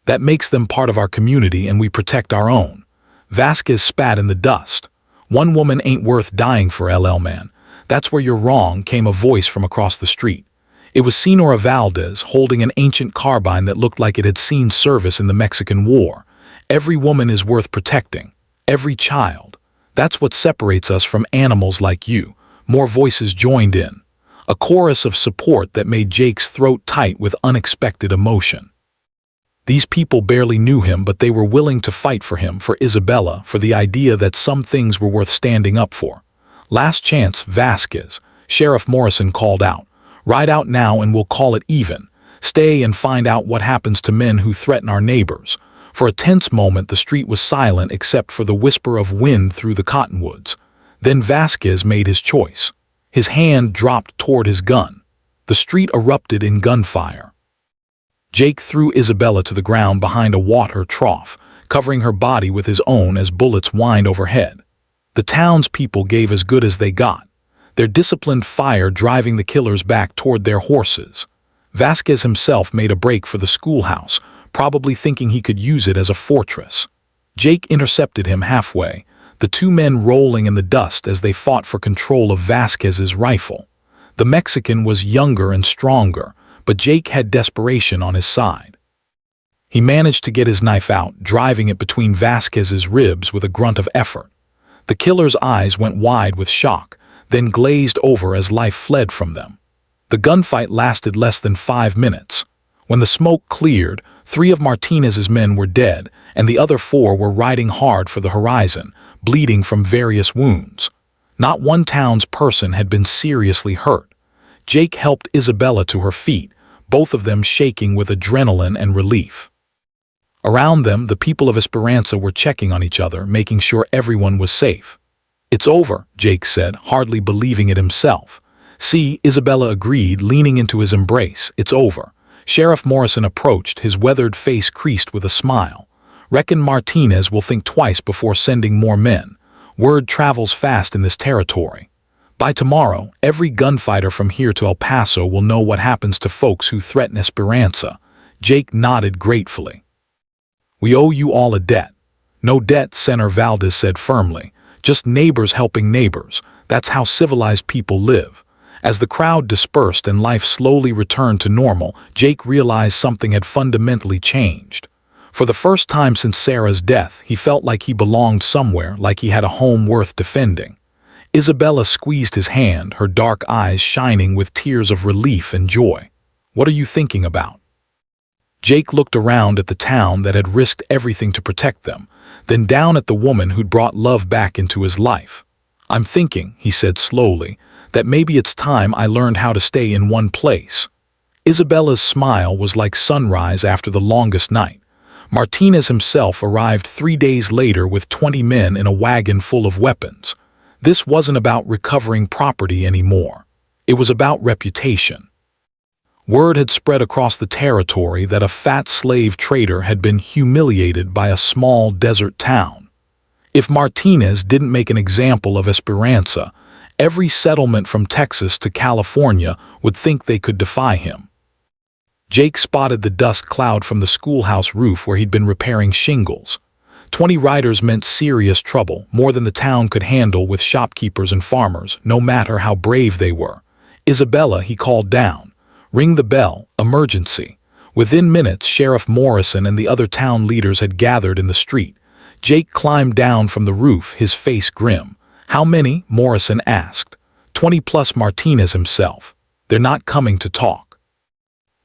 That makes them part of our community and we protect our own." Vasquez spat in the dust. "One woman ain't worth dying for, LL man." "That's where you're wrong," came a voice from across the street. It was Senora Valdez, holding an ancient carbine that looked like it had seen service in the Mexican War. "Every woman is worth protecting. Every child. That's what separates us from animals like you." More voices joined in. A chorus of support that made Jake's throat tight with unexpected emotion. These people barely knew him, but they were willing to fight for him, for Isabella, for the idea that some things were worth standing up for. "Last chance, Vasquez," Sheriff Morrison called out. "Ride out now and we'll call it even. Stay and find out what happens to men who threaten our neighbors." For a tense moment, the street was silent except for the whisper of wind through the cottonwoods. Then Vasquez made his choice. His hand dropped toward his gun. The street erupted in gunfire. Jake threw Isabella to the ground behind a water trough, covering her body with his own as bullets whined overhead. The townspeople gave as good as they got, their disciplined fire driving the killers back toward their horses. Vasquez himself made a break for the schoolhouse, probably thinking he could use it as a fortress. Jake intercepted him halfway, the two men rolling in the dust as they fought for control of Vasquez's rifle. The Mexican was younger and stronger, but Jake had desperation on his side. He managed to get his knife out, driving it between Vasquez's ribs with a grunt of effort. The killer's eyes went wide with shock, then glazed over as life fled from them. The gunfight lasted less than 5 minutes. When the smoke cleared, 3 of Martinez's men were dead, and the other 4 were riding hard for the horizon, bleeding from various wounds. Not one townsperson had been seriously hurt. Jake helped Isabella to her feet, both of them shaking with adrenaline and relief. Around them, the people of Esperanza were checking on each other, making sure everyone was safe. "It's over," Jake said, hardly believing it himself. "See," Isabella agreed, leaning into his embrace. "It's over." Sheriff Morrison approached, his weathered face creased with a smile. "Reckon Martinez will think twice before sending more men. Word travels fast in this territory. By tomorrow, every gunfighter from here to El Paso will know what happens to folks who threaten Esperanza. Jake nodded gratefully. We owe you all a debt. No debt, Senator Valdez said firmly. Just neighbors helping neighbors. That's how civilized people live. As the crowd dispersed and life slowly returned to normal, Jake realized something had fundamentally changed. For the first time since Sarah's death, he felt like he belonged somewhere, like he had a home worth defending. Isabella squeezed his hand, her dark eyes shining with tears of relief and joy. What are you thinking about? Jake looked around at the town that had risked everything to protect them, then down at the woman who'd brought love back into his life. I'm thinking, he said slowly, that maybe it's time I learned how to stay in one place. Isabella's smile was like sunrise after the longest night. Martinez himself arrived 3 days later with 20 men in a wagon full of weapons. This wasn't about recovering property anymore. It was about reputation. Word had spread across the territory that a fat slave trader had been humiliated by a small desert town. If Martinez didn't make an example of Esperanza, every settlement from Texas to California would think they could defy him. Jake spotted the dust cloud from the schoolhouse roof where he'd been repairing shingles. 20 riders meant serious trouble, more than the town could handle with shopkeepers and farmers, no matter how brave they were. Isabella, he called down. Ring the bell, emergency. Within minutes, Sheriff Morrison and the other town leaders had gathered in the street. Jake climbed down from the roof, his face grim. How many? Morrison asked. 20 plus Martinez himself. They're not coming to talk.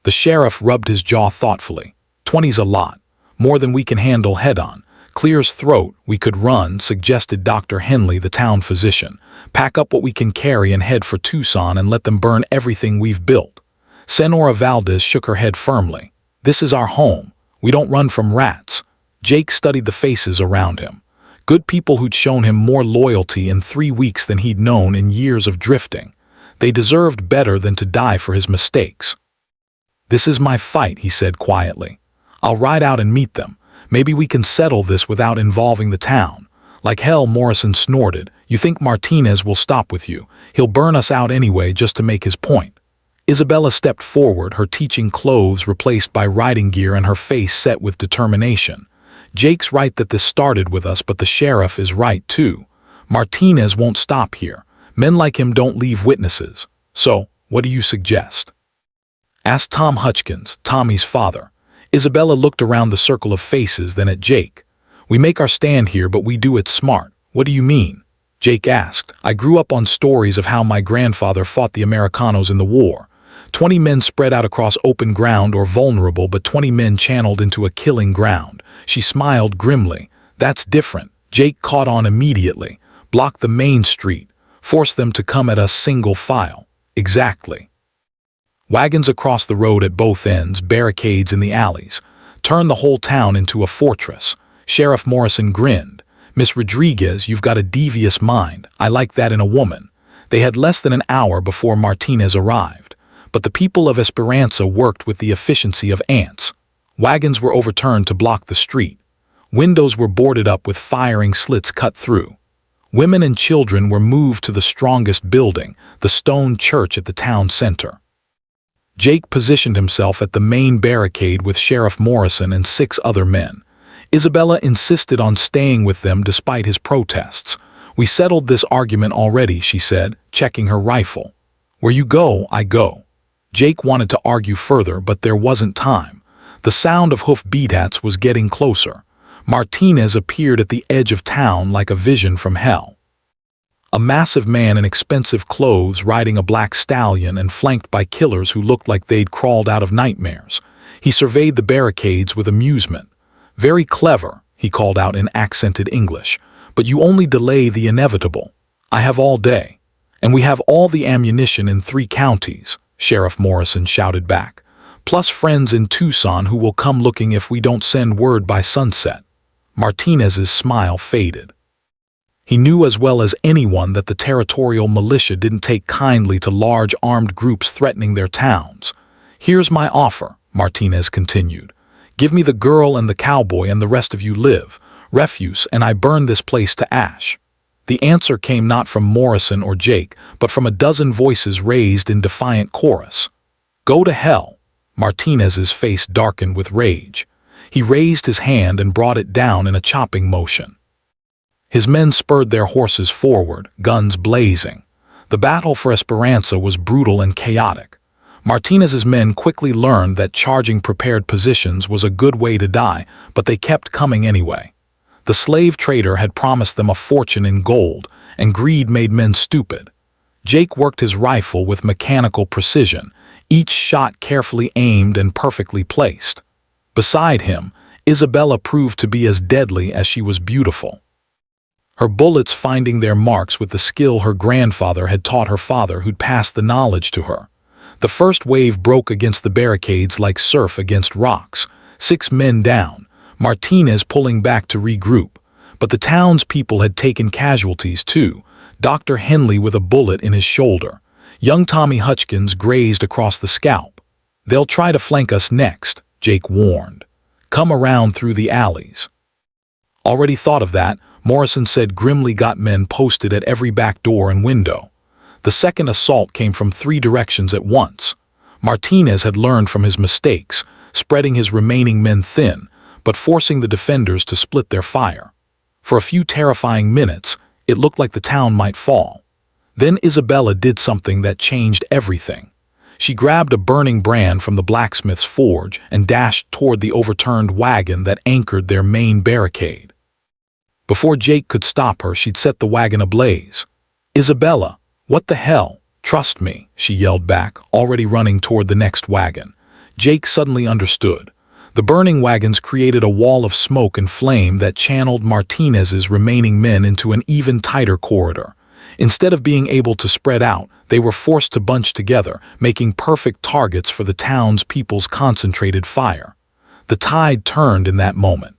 The sheriff rubbed his jaw thoughtfully. 20's a lot. More than we can handle head-on. Clear's throat, we could run, suggested Dr. Henley, the town physician. Pack up what we can carry and head for Tucson and let them burn everything we've built. Senora Valdez shook her head firmly. This is our home. We don't run from rats. Jake studied the faces around him. Good people who'd shown him more loyalty in 3 weeks than he'd known in years of drifting. They deserved better than to die for his mistakes. This is my fight, he said quietly. I'll ride out and meet them. Maybe we can settle this without involving the town. Like hell, Morrison snorted. You think Martinez will stop with you? He'll burn us out anyway just to make his point. Isabella stepped forward, her teaching clothes replaced by riding gear and her face set with determination. Jake's right that this started with us, but the sheriff is right too. Martinez won't stop here. Men like him don't leave witnesses. So, what do you suggest? Asked Tom Hutchins, Tommy's father. Isabella looked around the circle of faces, then at Jake. We make our stand here, but we do it smart. What do you mean? Jake asked. I grew up on stories of how my grandfather fought the Americanos in the war. 20 men spread out across open ground or vulnerable, but 20 men channeled into a killing ground. She smiled grimly. That's different. Jake caught on immediately. Block the main street. Force them to come at us single file. Exactly. Wagons across the road at both ends, barricades in the alleys. Turn the whole town into a fortress. Sheriff Morrison grinned. Miss Rodriguez, you've got a devious mind. I like that in a woman. They had less than an hour before Martinez arrived. But the people of Esperanza worked with the efficiency of ants. Wagons were overturned to block the street. Windows were boarded up with firing slits cut through. Women and children were moved to the strongest building, the stone church at the town center. Jake positioned himself at the main barricade with Sheriff Morrison and 6 other men. Isabella insisted on staying with them despite his protests. We settled this argument already, she said, checking her rifle. Where you go, I go. Jake wanted to argue further, but there wasn't time. The sound of hoof beats was getting closer. Martinez appeared at the edge of town like a vision from hell. A massive man in expensive clothes riding a black stallion and flanked by killers who looked like they'd crawled out of nightmares. He surveyed the barricades with amusement. Very clever, he called out in accented English, but you only delay the inevitable. I have all day. And we have all the ammunition in 3 counties, Sheriff Morrison shouted back, plus friends in Tucson who will come looking if we don't send word by sunset. Martinez's smile faded. He knew as well as anyone that the territorial militia didn't take kindly to large armed groups threatening their towns. Here's my offer, Martinez continued. Give me the girl and the cowboy and the rest of you live. Refuse, and I burn this place to ash. The answer came not from Morrison or Jake, but from a dozen voices raised in defiant chorus. "Go to hell." Martinez's face darkened with rage. He raised his hand and brought it down in a chopping motion. His men spurred their horses forward, guns blazing. The battle for Esperanza was brutal and chaotic. Martinez's men quickly learned that charging prepared positions was a good way to die, but they kept coming anyway. The slave trader had promised them a fortune in gold, and greed made men stupid. Jake worked his rifle with mechanical precision, each shot carefully aimed and perfectly placed. Beside him, Isabella proved to be as deadly as she was beautiful. Her bullets finding their marks with the skill her grandfather had taught her father, who'd passed the knowledge to her. The first wave broke against the barricades like surf against rocks, 6 men down, Martinez pulling back to regroup. But the townspeople had taken casualties too, Dr. Henley with a bullet in his shoulder. Young Tommy Hutchkins grazed across the scalp. "They'll try to flank us next," Jake warned. "Come around through the alleys." "Already thought of that," Morrison said, grimly. "Got men posted at every back door and window." The second assault came from 3 directions at once. Martinez had learned from his mistakes, spreading his remaining men thin, but forcing the defenders to split their fire. For a few terrifying minutes, it looked like the town might fall. Then Isabella did something that changed everything. She grabbed a burning brand from the blacksmith's forge and dashed toward the overturned wagon that anchored their main barricade. Before Jake could stop her, she'd set the wagon ablaze. "Isabella, what the hell? Trust me," she yelled back, already running toward the next wagon. Jake suddenly understood. The burning wagons created a wall of smoke and flame that channeled Martinez's remaining men into an even tighter corridor. Instead of being able to spread out, they were forced to bunch together, making perfect targets for the townspeople's concentrated fire. The tide turned in that moment.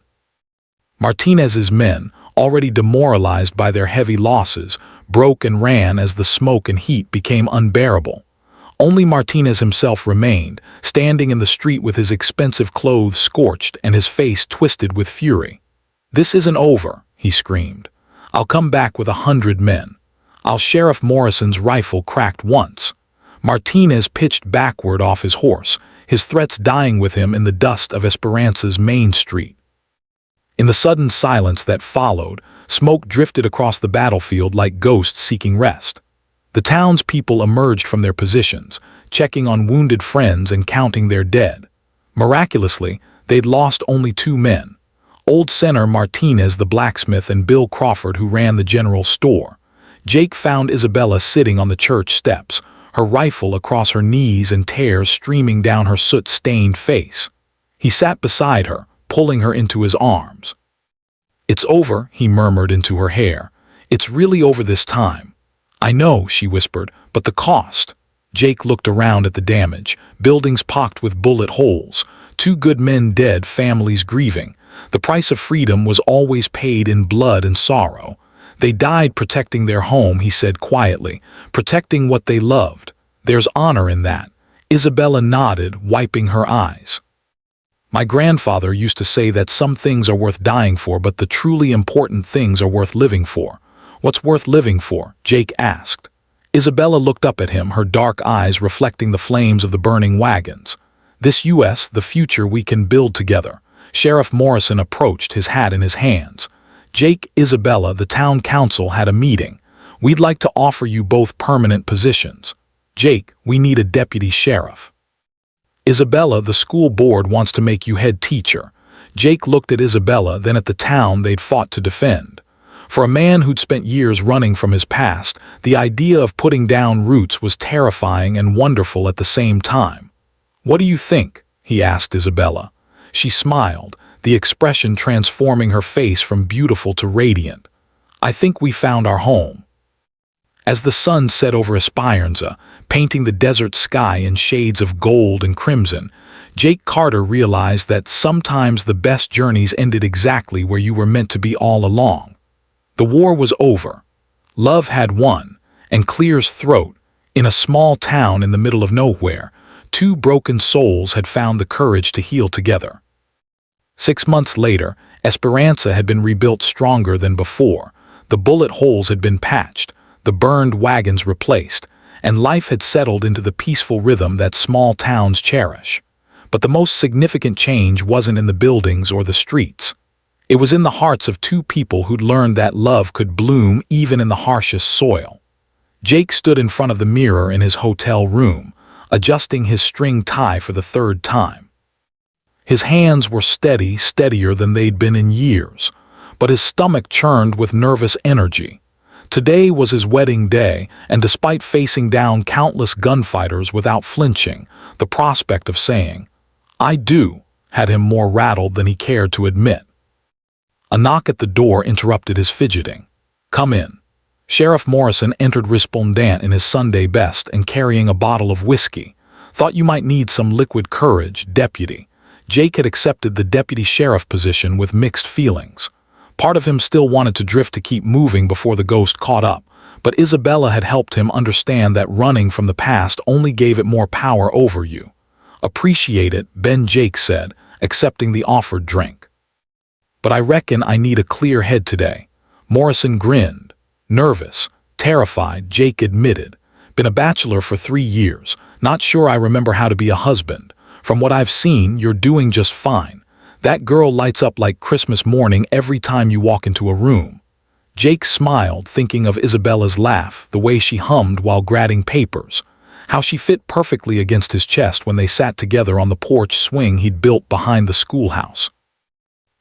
Martinez's men, already demoralized by their heavy losses, broke and ran as the smoke and heat became unbearable. Only Martinez himself remained, standing in the street with his expensive clothes scorched and his face twisted with fury. "This isn't over," he screamed. "I'll come back with 100 men. I'll." Sheriff Morrison's rifle cracked once. Martinez pitched backward off his horse, his threats dying with him in the dust of Esperanza's main street. In the sudden silence that followed, smoke drifted across the battlefield like ghosts seeking rest. The townspeople emerged from their positions, checking on wounded friends and counting their dead. Miraculously, they'd lost only 2 men. Old Senator Martinez, the blacksmith, and Bill Crawford, who ran the general store. Jake found Isabella sitting on the church steps, her rifle across her knees and tears streaming down her soot-stained face. He sat beside her, pulling her into his arms. "It's over," he murmured into her hair. "It's really over this time." "I know," she whispered, "but the cost." Jake looked around at the damage, buildings pocked with bullet holes, 2 good men dead, families grieving. The price of freedom was always paid in blood and sorrow. "They died protecting their home," he said quietly, "protecting what they loved. There's honor in that." Isabella nodded, wiping her eyes. "My grandfather used to say that some things are worth dying for, but the truly important things are worth living for." "What's worth living for?" Jake asked. Isabella looked up at him, her dark eyes reflecting the flames of the burning wagons. "This U.S., the future we can build together." Sheriff Morrison approached, his hat in his hands. "Jake, Isabella, the town council had a meeting. We'd like to offer you both permanent positions." "Jake, we need a deputy sheriff." "Isabella, the school board wants to make you head teacher." Jake looked at Isabella, then at the town they'd fought to defend. For a man who'd spent years running from his past, the idea of putting down roots was terrifying and wonderful at the same time. "What do you think?" he asked Isabella. She smiled, the expression transforming her face from beautiful to radiant. "I think we found our home." As the sun set over Esperanza, painting the desert sky in shades of gold and crimson, Jake Carter realized that sometimes the best journeys ended exactly where you were meant to be all along. The war was over. Love had won, and Clear's throat, in a small town in the middle of nowhere, 2 broken souls had found the courage to heal together. 6 months later, Esperanza had been rebuilt stronger than before. The bullet holes had been patched, the burned wagons replaced, and life had settled into the peaceful rhythm that small towns cherish. But the most significant change wasn't in the buildings or the streets. It was in the hearts of two people who'd learned that love could bloom even in the harshest soil. Jake stood in front of the mirror in his hotel room, adjusting his string tie for the third time. His hands were steady, steadier than they'd been in years, but his stomach churned with nervous energy. Today was his wedding day, and despite facing down countless gunfighters without flinching, the prospect of saying, "I do," had him more rattled than he cared to admit. A knock at the door interrupted his fidgeting. "Come in." Sheriff Morrison entered resplendent in his Sunday best and carrying a bottle of whiskey. "Thought you might need some liquid courage, deputy." Jake had accepted the deputy sheriff position with mixed feelings. Part of him still wanted to drift to keep moving before the ghost caught up, but Isabella had helped him understand that running from the past only gave it more power over you. "Appreciate it," Ben Jake said, accepting the offered drink. "But I reckon I need a clear head today." Morrison grinned. "Nervous, terrified," Jake admitted. "Been a bachelor for 3 years. Not sure I remember how to be a husband. From what I've seen, you're doing just fine. That girl lights up like Christmas morning every time you walk into a room." Jake smiled, thinking of Isabella's laugh, the way she hummed while grabbing papers, how she fit perfectly against his chest when they sat together on the porch swing he'd built behind the schoolhouse.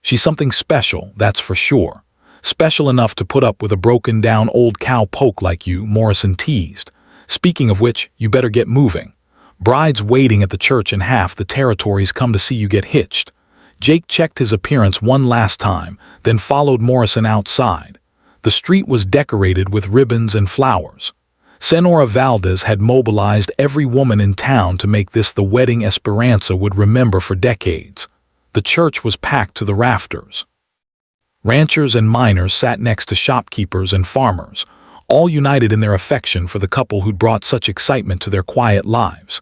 "She's something special, that's for sure. Special enough to put up with a broken-down old cowpoke like you," Morrison teased. "Speaking of which, you better get moving. Bride's waiting at the church and half the territory's come to see you get hitched." Jake checked his appearance one last time, then followed Morrison outside. The street was decorated with ribbons and flowers. Senora Valdez had mobilized every woman in town to make this the wedding Esperanza would remember for decades. The church was packed to the rafters. Ranchers and miners sat next to shopkeepers and farmers, all united in their affection for the couple who'd brought such excitement to their quiet lives.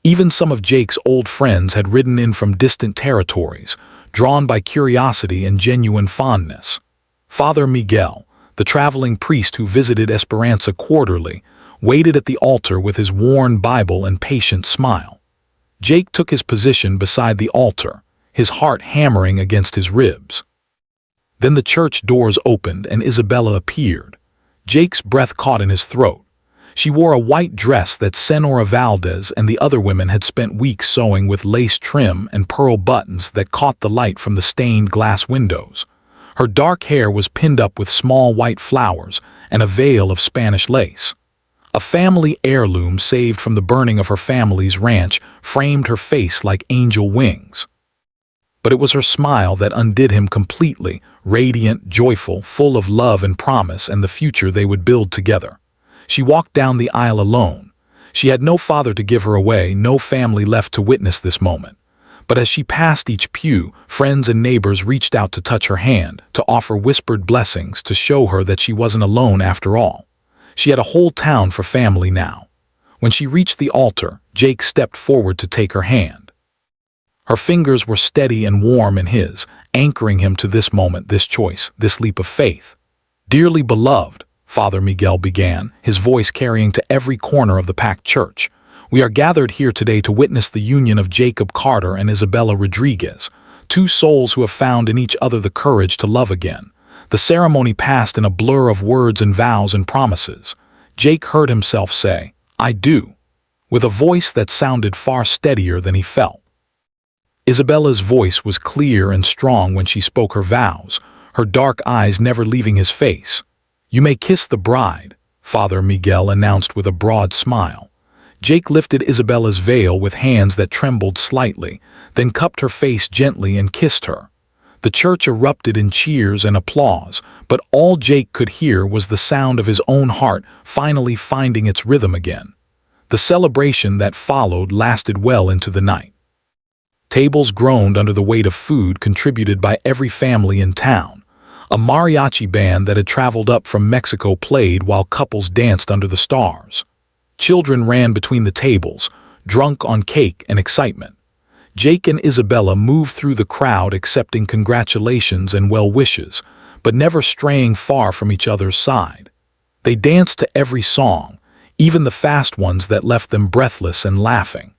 Even some of Jake's old friends had ridden in from distant territories, drawn by curiosity and genuine fondness. Father Miguel, the traveling priest who visited Esperanza quarterly, waited at the altar with his worn Bible and patient smile. Jake took his position beside the altar, his heart hammering against his ribs. Then the church doors opened and Isabella appeared. Jake's breath caught in his throat. She wore a white dress that Senora Valdez and the other women had spent weeks sewing with lace trim and pearl buttons that caught the light from the stained glass windows. Her dark hair was pinned up with small white flowers and a veil of Spanish lace. A family heirloom saved from the burning of her family's ranch framed her face like angel wings. But it was her smile that undid him completely, radiant, joyful, full of love and promise and the future they would build together. She walked down the aisle alone. She had no father to give her away, no family left to witness this moment. But as she passed each pew, friends and neighbors reached out to touch her hand, to offer whispered blessings, to show her that she wasn't alone after all. She had a whole town for family now. When she reached the altar, Jake stepped forward to take her hand. Her fingers were steady and warm in his, anchoring him to this moment, this choice, this leap of faith. "Dearly beloved," Father Miguel began, his voice carrying to every corner of the packed church, "we are gathered here today to witness the union of Jacob Carter and Isabella Rodriguez, two souls who have found in each other the courage to love again." The ceremony passed in a blur of words and vows and promises. Jake heard himself say, "I do," with a voice that sounded far steadier than he felt. Isabella's voice was clear and strong when she spoke her vows, her dark eyes never leaving his face. "You may kiss the bride," Father Miguel announced with a broad smile. Jake lifted Isabella's veil with hands that trembled slightly, then cupped her face gently and kissed her. The church erupted in cheers and applause, but all Jake could hear was the sound of his own heart finally finding its rhythm again. The celebration that followed lasted well into the night. Tables groaned under the weight of food contributed by every family in town. A mariachi band that had traveled up from Mexico played while couples danced under the stars. Children ran between the tables, drunk on cake and excitement. Jake and Isabella moved through the crowd accepting congratulations and well wishes, but never straying far from each other's side. They danced to every song, even the fast ones that left them breathless and laughing.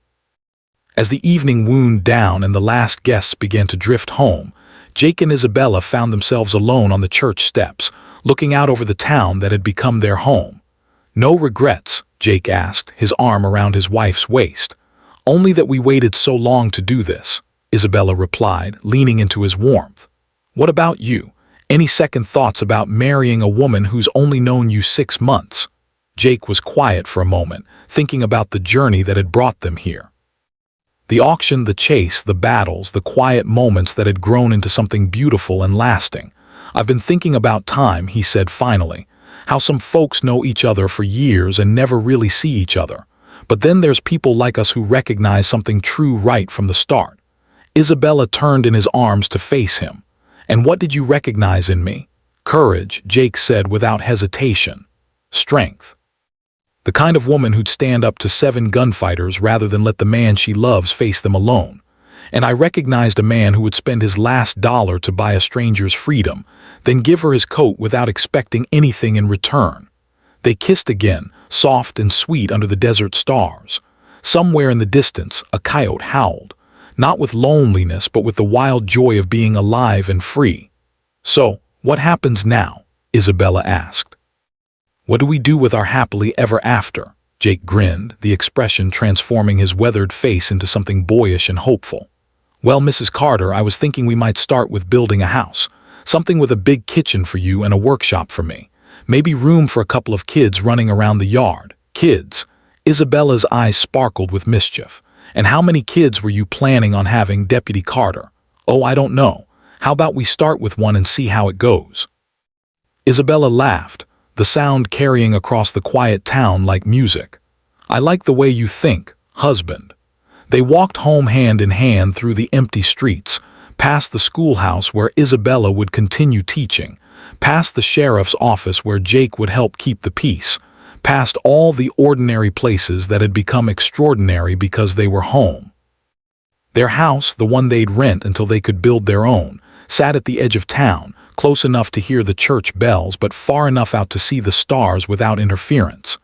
As the evening wound down and the last guests began to drift home, Jake and Isabella found themselves alone on the church steps, looking out over the town that had become their home. "No regrets?" Jake asked, his arm around his wife's waist. "Only that we waited so long to do this," Isabella replied, leaning into his warmth. "What about you? Any second thoughts about marrying a woman who's only known you 6 months?" Jake was quiet for a moment, thinking about the journey that had brought them here. The auction, the chase, the battles, the quiet moments that had grown into something beautiful and lasting. "I've been thinking about time," he said finally. "How some folks know each other for years and never really see each other. But then there's people like us who recognize something true right from the start." Isabella turned in his arms to face him. "And what did you recognize in me?" "Courage," Jake said without hesitation. "Strength. The kind of woman who'd stand up to 7 gunfighters rather than let the man she loves face them alone. And I recognized a man who would spend his last dollar to buy a stranger's freedom, then give her his coat without expecting anything in return." They kissed again, soft and sweet under the desert stars. Somewhere in the distance, a coyote howled, not with loneliness but with the wild joy of being alive and free. "So, what happens now?" Isabella asked. "What do we do with our happily ever after?" Jake grinned, the expression transforming his weathered face into something boyish and hopeful. "Well, Mrs. Carter, I was thinking we might start with building a house. Something with a big kitchen for you and a workshop for me. Maybe room for a couple of kids running around the yard." "Kids?" Isabella's eyes sparkled with mischief. "And how many kids were you planning on having, Deputy Carter?" "Oh, I don't know. How about we start with one and see how it goes?" Isabella laughed, the sound carrying across the quiet town like music. "I like the way you think, husband." They walked home hand in hand through the empty streets, past the schoolhouse where Isabella would continue teaching, past the sheriff's office where Jake would help keep the peace, past all the ordinary places that had become extraordinary because they were home. Their house, the one they'd rent until they could build their own, sat at the edge of town, close enough to hear the church bells but far enough out to see the stars without interference.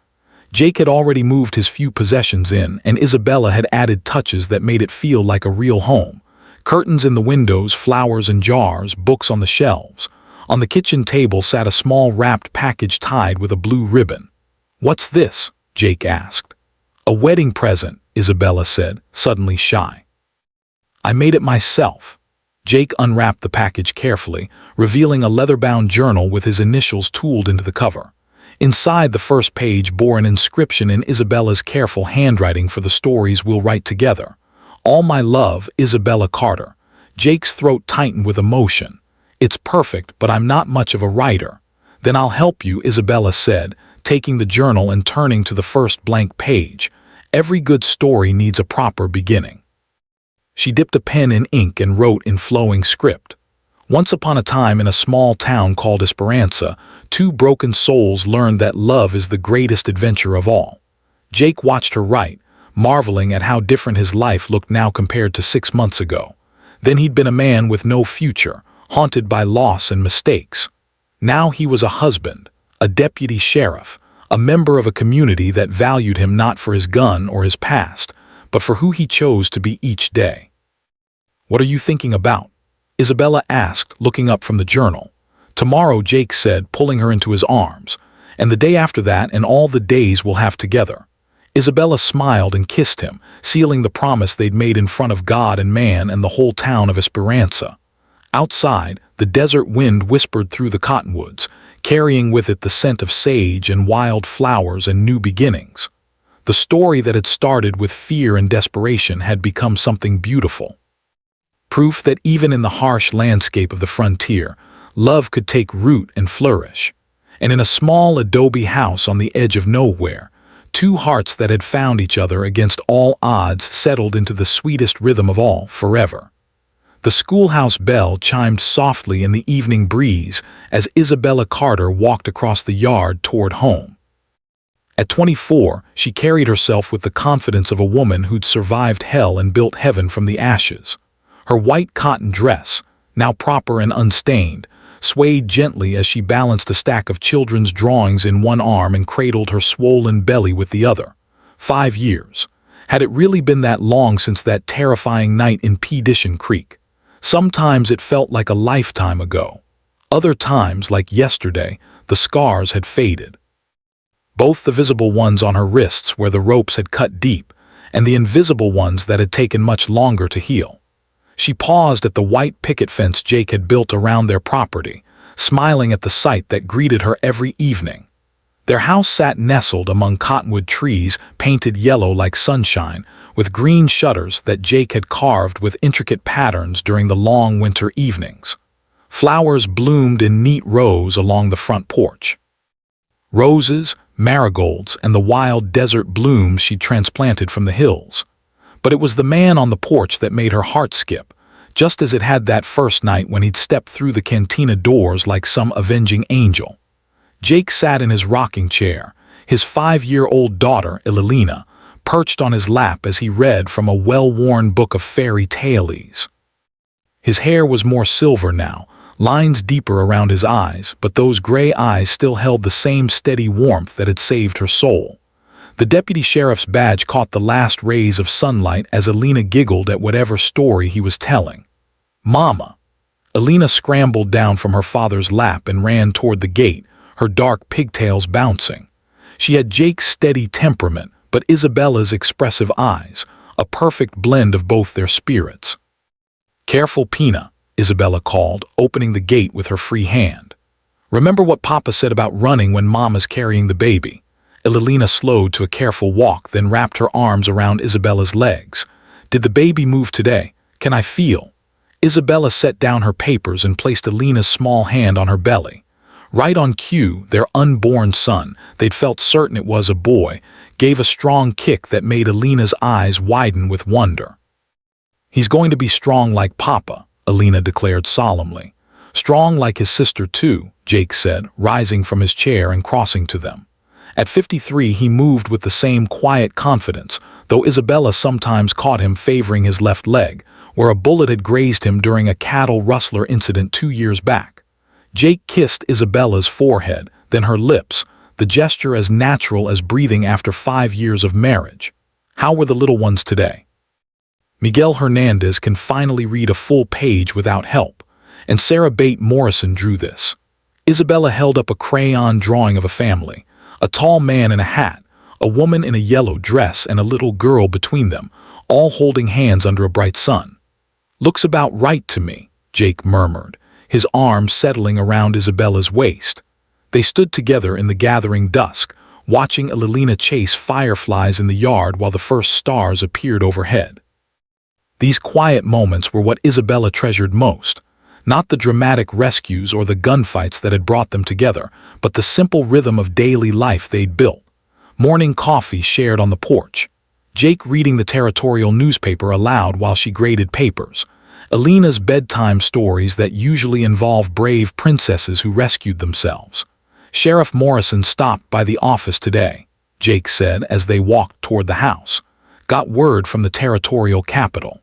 Jake had already moved his few possessions in, and Isabella had added touches that made it feel like a real home. Curtains in the windows, flowers in jars, books on the shelves. On the kitchen table sat a small wrapped package tied with a blue ribbon. "What's this?" Jake asked. "A wedding present," Isabella said, suddenly shy. "I made it myself." Jake unwrapped the package carefully, revealing a leather-bound journal with his initials tooled into the cover. Inside, the first page bore an inscription in Isabella's careful handwriting for the stories we'll write together. "All my love, Isabella Carter." Jake's throat tightened with emotion. "It's perfect, but I'm not much of a writer." "Then I'll help you," Isabella said, taking the journal and turning to the first blank page. "Every good story needs a proper beginning." She dipped a pen in ink and wrote in flowing script. "Once upon a time in a small town called Esperanza, 2 broken souls learned that love is the greatest adventure of all." Jake watched her write, marveling at how different his life looked now compared to 6 months ago. Then he'd been a man with no future, haunted by loss and mistakes. Now he was a husband, a deputy sheriff, a member of a community that valued him not for his gun or his past, but for who he chose to be each day. "What are you thinking about?" Isabella asked, looking up from the journal. "Tomorrow," Jake said, pulling her into his arms. "And the day after that, and all the days we'll have together." Isabella smiled and kissed him, sealing the promise they'd made in front of God and man and the whole town of Esperanza. Outside, the desert wind whispered through the cottonwoods, carrying with it the scent of sage and wild flowers and new beginnings. The story that had started with fear and desperation had become something beautiful. Proof that even in the harsh landscape of the frontier, love could take root and flourish. And in a small adobe house on the edge of nowhere, 2 hearts that had found each other against all odds settled into the sweetest rhythm of all, forever. The schoolhouse bell chimed softly in the evening breeze as Isabella Carter walked across the yard toward home. At 24, she carried herself with the confidence of a woman who'd survived hell and built heaven from the ashes. Her white cotton dress, now proper and unstained, swayed gently as she balanced a stack of children's drawings in one arm and cradled her swollen belly with the other. 5 years. Had it really been that long since that terrifying night in Perdition Creek? Sometimes it felt like a lifetime ago. Other times, like yesterday, the scars had faded. Both the visible ones on her wrists where the ropes had cut deep, and the invisible ones that had taken much longer to heal. She paused at the white picket fence Jake had built around their property, smiling at the sight that greeted her every evening. Their house sat nestled among cottonwood trees painted yellow like sunshine, with green shutters that Jake had carved with intricate patterns during the long winter evenings. Flowers bloomed in neat rows along the front porch. Roses, marigolds, and the wild desert blooms she'd transplanted from the hills. But it was the man on the porch that made her heart skip, just as it had that first night when he'd stepped through the cantina doors like some avenging angel. Jake sat in his rocking chair, his 5-year-old daughter, Ilelina, perched on his lap as he read from a well-worn book of fairy tales. His hair was more silver now, lines deeper around his eyes, but those gray eyes still held the same steady warmth that had saved her soul. The deputy sheriff's badge caught the last rays of sunlight as Alina giggled at whatever story he was telling. "Mama!" Alina scrambled down from her father's lap and ran toward the gate, her dark pigtails bouncing. She had Jake's steady temperament, but Isabella's expressive eyes, a perfect blend of both their spirits. "Careful, Pina," Isabella called, opening the gate with her free hand. "Remember what Papa said about running when Mama's carrying the baby." Ilelina slowed to a careful walk, then wrapped her arms around Isabella's legs. "Did the baby move today? Can I feel?" Isabella set down her papers and placed Alina's small hand on her belly. Right on cue, their unborn son, they'd felt certain it was a boy, gave a strong kick that made Alina's eyes widen with wonder. "He's going to be strong like Papa," Alina declared solemnly. "Strong like his sister too," Jake said, rising from his chair and crossing to them. At 53 he moved with the same quiet confidence, though Isabella sometimes caught him favoring his left leg, where a bullet had grazed him during a cattle rustler incident 2 years back. Jake kissed Isabella's forehead, then her lips, the gesture as natural as breathing after 5 years of marriage. "How were the little ones today?" Miguel Hernandez can finally read a full page without help, and Sarah Bate Morrison drew this. Isabella held up a crayon drawing of a family, a tall man in a hat, a woman in a yellow dress, and a little girl between them, all holding hands under a bright sun. "Looks about right to me," Jake murmured, his arms settling around Isabella's waist. They stood together in the gathering dusk, watching Ilelina chase fireflies in the yard while the first stars appeared overhead. These quiet moments were what Isabella treasured most, not the dramatic rescues or the gunfights that had brought them together, but the simple rhythm of daily life they'd built. Morning coffee shared on the porch, Jake reading the territorial newspaper aloud while she graded papers, Alina's bedtime stories that usually involve brave princesses who rescued themselves. "Sheriff Morrison stopped by the office today," Jake said as they walked toward the house. "Got word from the territorial capital.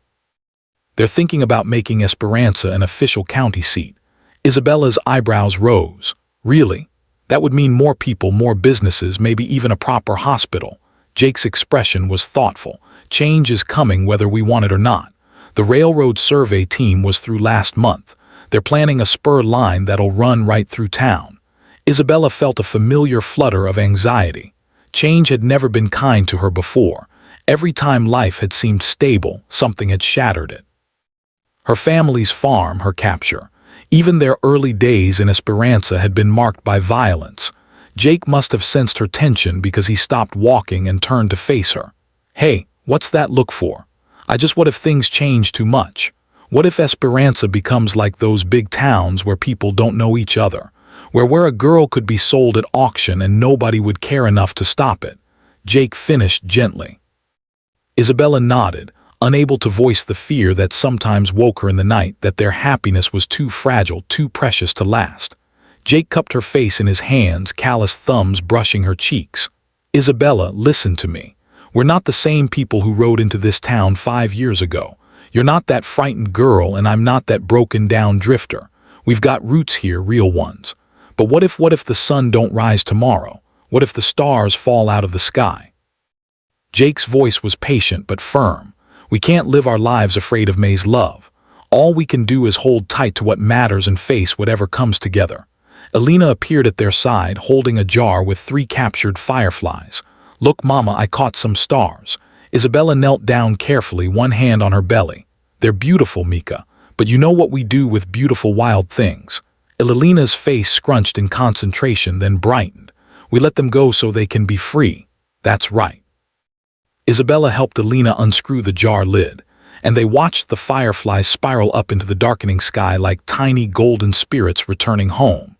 They're thinking about making Esperanza an official county seat." Isabella's eyebrows rose. "Really? That would mean more people, more businesses, maybe even a proper hospital." Jake's expression was thoughtful. "Change is coming whether we want it or not. The railroad survey team was through last month. They're planning a spur line that'll run right through town." Isabella felt a familiar flutter of anxiety. Change had never been kind to her before. Every time life had seemed stable, something had shattered it. Her family's farm, her capture. Even their early days in Esperanza had been marked by violence. Jake must have sensed her tension because he stopped walking and turned to face her. "Hey, what's that look for? What if things change too much? What if Esperanza becomes like those big towns where people don't know each other? Where a girl could be sold at auction and nobody would care enough to stop it?" Jake finished gently. Isabella nodded, unable to voice the fear that sometimes woke her in the night, that their happiness was too fragile, too precious to last. Jake cupped her face in his hands, callous thumbs brushing her cheeks. "Isabella, listen to me. We're not the same people who rode into this town 5 years ago. You're not that frightened girl and I'm not that broken-down drifter. We've got roots here, real ones. But what if the sun don't rise tomorrow? What if the stars fall out of the sky? Jake's voice was patient but firm. We can't live our lives afraid of May's love. All we can do is hold tight to what matters and face whatever comes together. Elena appeared at their side, holding a jar with 3 captured fireflies. Look, Mama, I caught some stars. Isabella knelt down carefully, one hand on her belly. They're beautiful, Mika, but you know what we do with beautiful wild things. Elena's face scrunched in concentration, then brightened. We let them go so they can be free. That's right. Isabella helped Elena unscrew the jar lid, and they watched the fireflies spiral up into the darkening sky like tiny golden spirits returning home.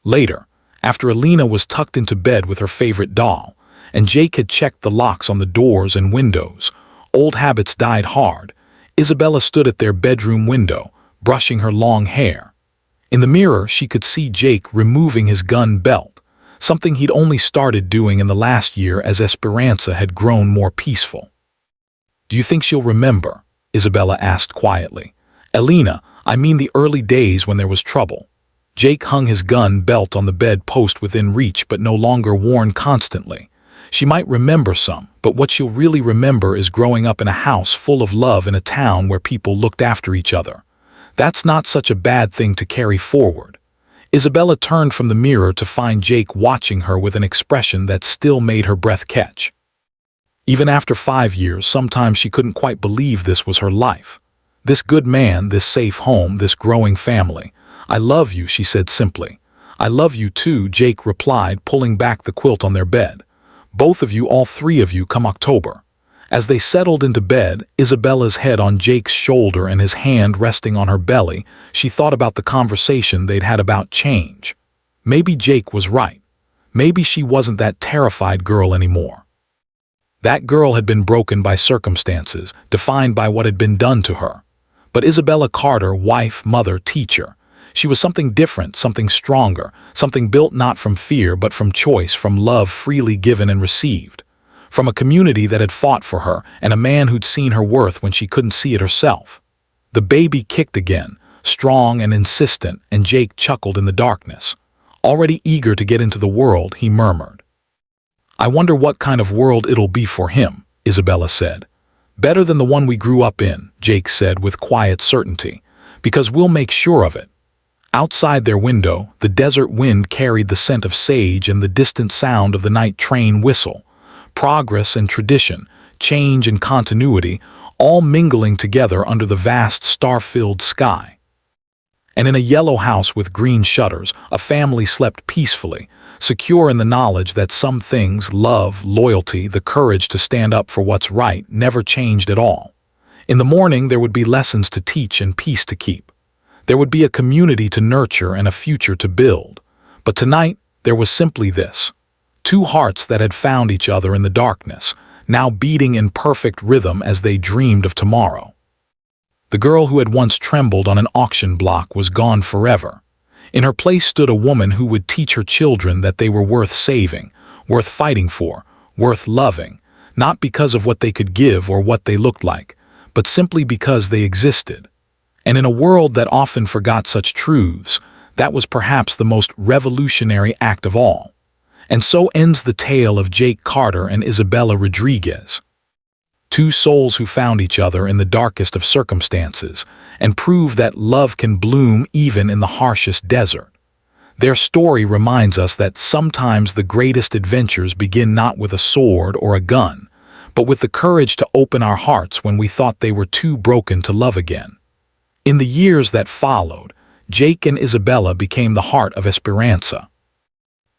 Later, after Elena was tucked into bed with her favorite doll, and Jake had checked the locks on the doors and windows, old habits died hard. Isabella stood at their bedroom window, brushing her long hair. In the mirror, she could see Jake removing his gun belt, something he'd only started doing in the last year as Esperanza had grown more peaceful. Do you think she'll remember? Isabella asked quietly. Elena, I mean the early days when there was trouble. Jake hung his gun belt on the bed post within reach but no longer worn constantly. She might remember some, but what she'll really remember is growing up in a house full of love in a town where people looked after each other. That's not such a bad thing to carry forward. Isabella turned from the mirror to find Jake watching her with an expression that still made her breath catch. Even after 5 years, sometimes she couldn't quite believe this was her life. This good man, this safe home, this growing family. I love you, she said simply. I love you too, Jake replied, pulling back the quilt on their bed. Both of you, all 3 of you, come October. As they settled into bed, Isabella's head on Jake's shoulder and his hand resting on her belly, she thought about the conversation they'd had about change. Maybe Jake was right. Maybe she wasn't that terrified girl anymore. That girl had been broken by circumstances, defined by what had been done to her. But Isabella Carter, wife, mother, teacher, she was something different, something stronger, something built not from fear but from choice, from love freely given and received. From a community that had fought for her and a man who'd seen her worth when she couldn't see it herself. The baby kicked again, strong and insistent, and Jake chuckled in the darkness. Already eager to get into the world, he murmured. I wonder what kind of world it'll be for him, Isabella said. Better than the one we grew up in, Jake said with quiet certainty, because we'll make sure of it. Outside their window, the desert wind carried the scent of sage and the distant sound of the night train whistle. Progress and tradition, change and continuity, all mingling together under the vast star-filled sky. And in a yellow house with green shutters, a family slept peacefully, secure in the knowledge that some things, love, loyalty, the courage to stand up for what's right, never changed at all. In the morning, there would be lessons to teach and peace to keep. There would be a community to nurture and a future to build. But tonight, there was simply this. 2 hearts that had found each other in the darkness, now beating in perfect rhythm as they dreamed of tomorrow. The girl who had once trembled on an auction block was gone forever. In her place stood a woman who would teach her children that they were worth saving, worth fighting for, worth loving, not because of what they could give or what they looked like, but simply because they existed. And in a world that often forgot such truths, that was perhaps the most revolutionary act of all. And so ends the tale of Jake Carter and Isabella Rodriguez. 2 souls who found each other in the darkest of circumstances and proved that love can bloom even in the harshest desert. Their story reminds us that sometimes the greatest adventures begin not with a sword or a gun, but with the courage to open our hearts when we thought they were too broken to love again. In the years that followed, Jake and Isabella became the heart of Esperanza.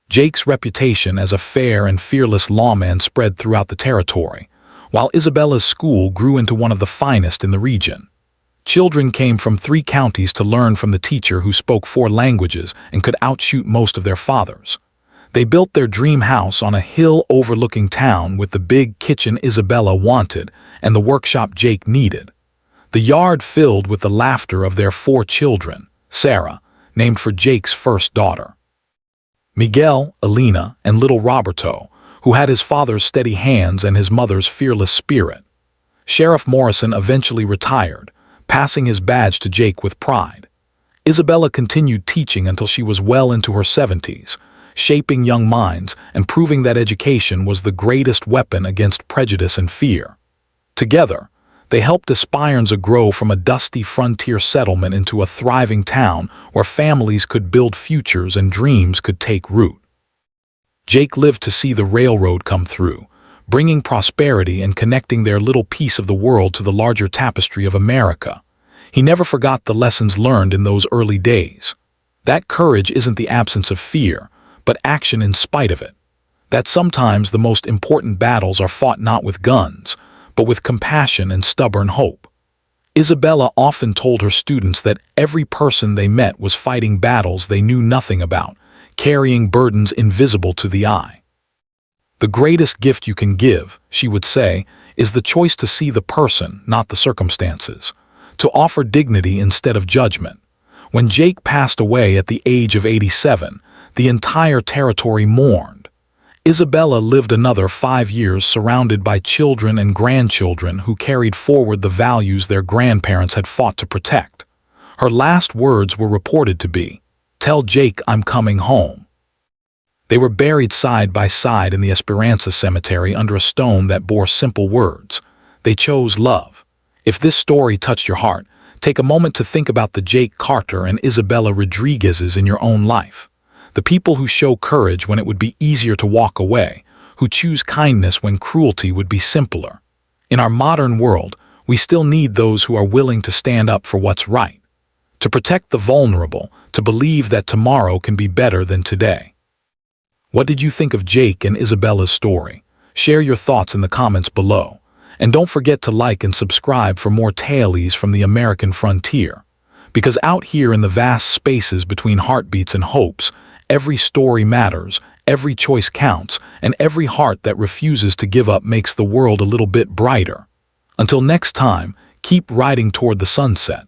Jake's reputation as a fair and fearless lawman spread throughout the territory, while Isabella's school grew into one of the finest in the region. Children came from 3 counties to learn from the teacher who spoke 4 languages and could outshoot most of their fathers. They built their dream house on a hill overlooking town with the big kitchen Isabella wanted and the workshop Jake needed. The yard filled with the laughter of their 4 children, Sarah, named for Jake's first daughter, Miguel, Elena, and little Roberto, who had his father's steady hands and his mother's fearless spirit. Sheriff Morrison eventually retired, passing his badge to Jake with pride. Isabella continued teaching until she was well into her 70s, shaping young minds and proving that education was the greatest weapon against prejudice and fear. Together, they helped aspirants grow from a dusty frontier settlement into a thriving town where families could build futures and dreams could take root. Jake lived to see the railroad come through, bringing prosperity and connecting their little piece of the world to the larger tapestry of America. He never forgot the lessons learned in those early days. That courage isn't the absence of fear, but action in spite of it. That sometimes the most important battles are fought not with guns, but with compassion and stubborn hope. Isabella often told her students that every person they met was fighting battles they knew nothing about, carrying burdens invisible to the eye. The greatest gift you can give, she would say, is the choice to see the person, not the circumstances, to offer dignity instead of judgment. When Jake passed away at the age of 87, the entire territory mourned. Isabella lived another 5 years surrounded by children and grandchildren who carried forward the values their grandparents had fought to protect. Her last words were reported to be, "Tell Jake I'm coming home." They were buried side by side in the Esperanza cemetery under a stone that bore simple words. They chose love. If this story touched your heart, take a moment to think about the Jake Carter and Isabella Rodriguez's in your own life. The people who show courage when it would be easier to walk away, who choose kindness when cruelty would be simpler. In our modern world, we still need those who are willing to stand up for what's right, to protect the vulnerable, to believe that tomorrow can be better than today. What did you think of Jake and Isabella's story? Share your thoughts in the comments below. And don't forget to like and subscribe for more tales from the American frontier. Because out here in the vast spaces between heartbeats and hopes, every story matters, every choice counts, and every heart that refuses to give up makes the world a little bit brighter. Until next time, keep riding toward the sunset.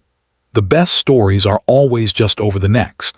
The best stories are always just over the next.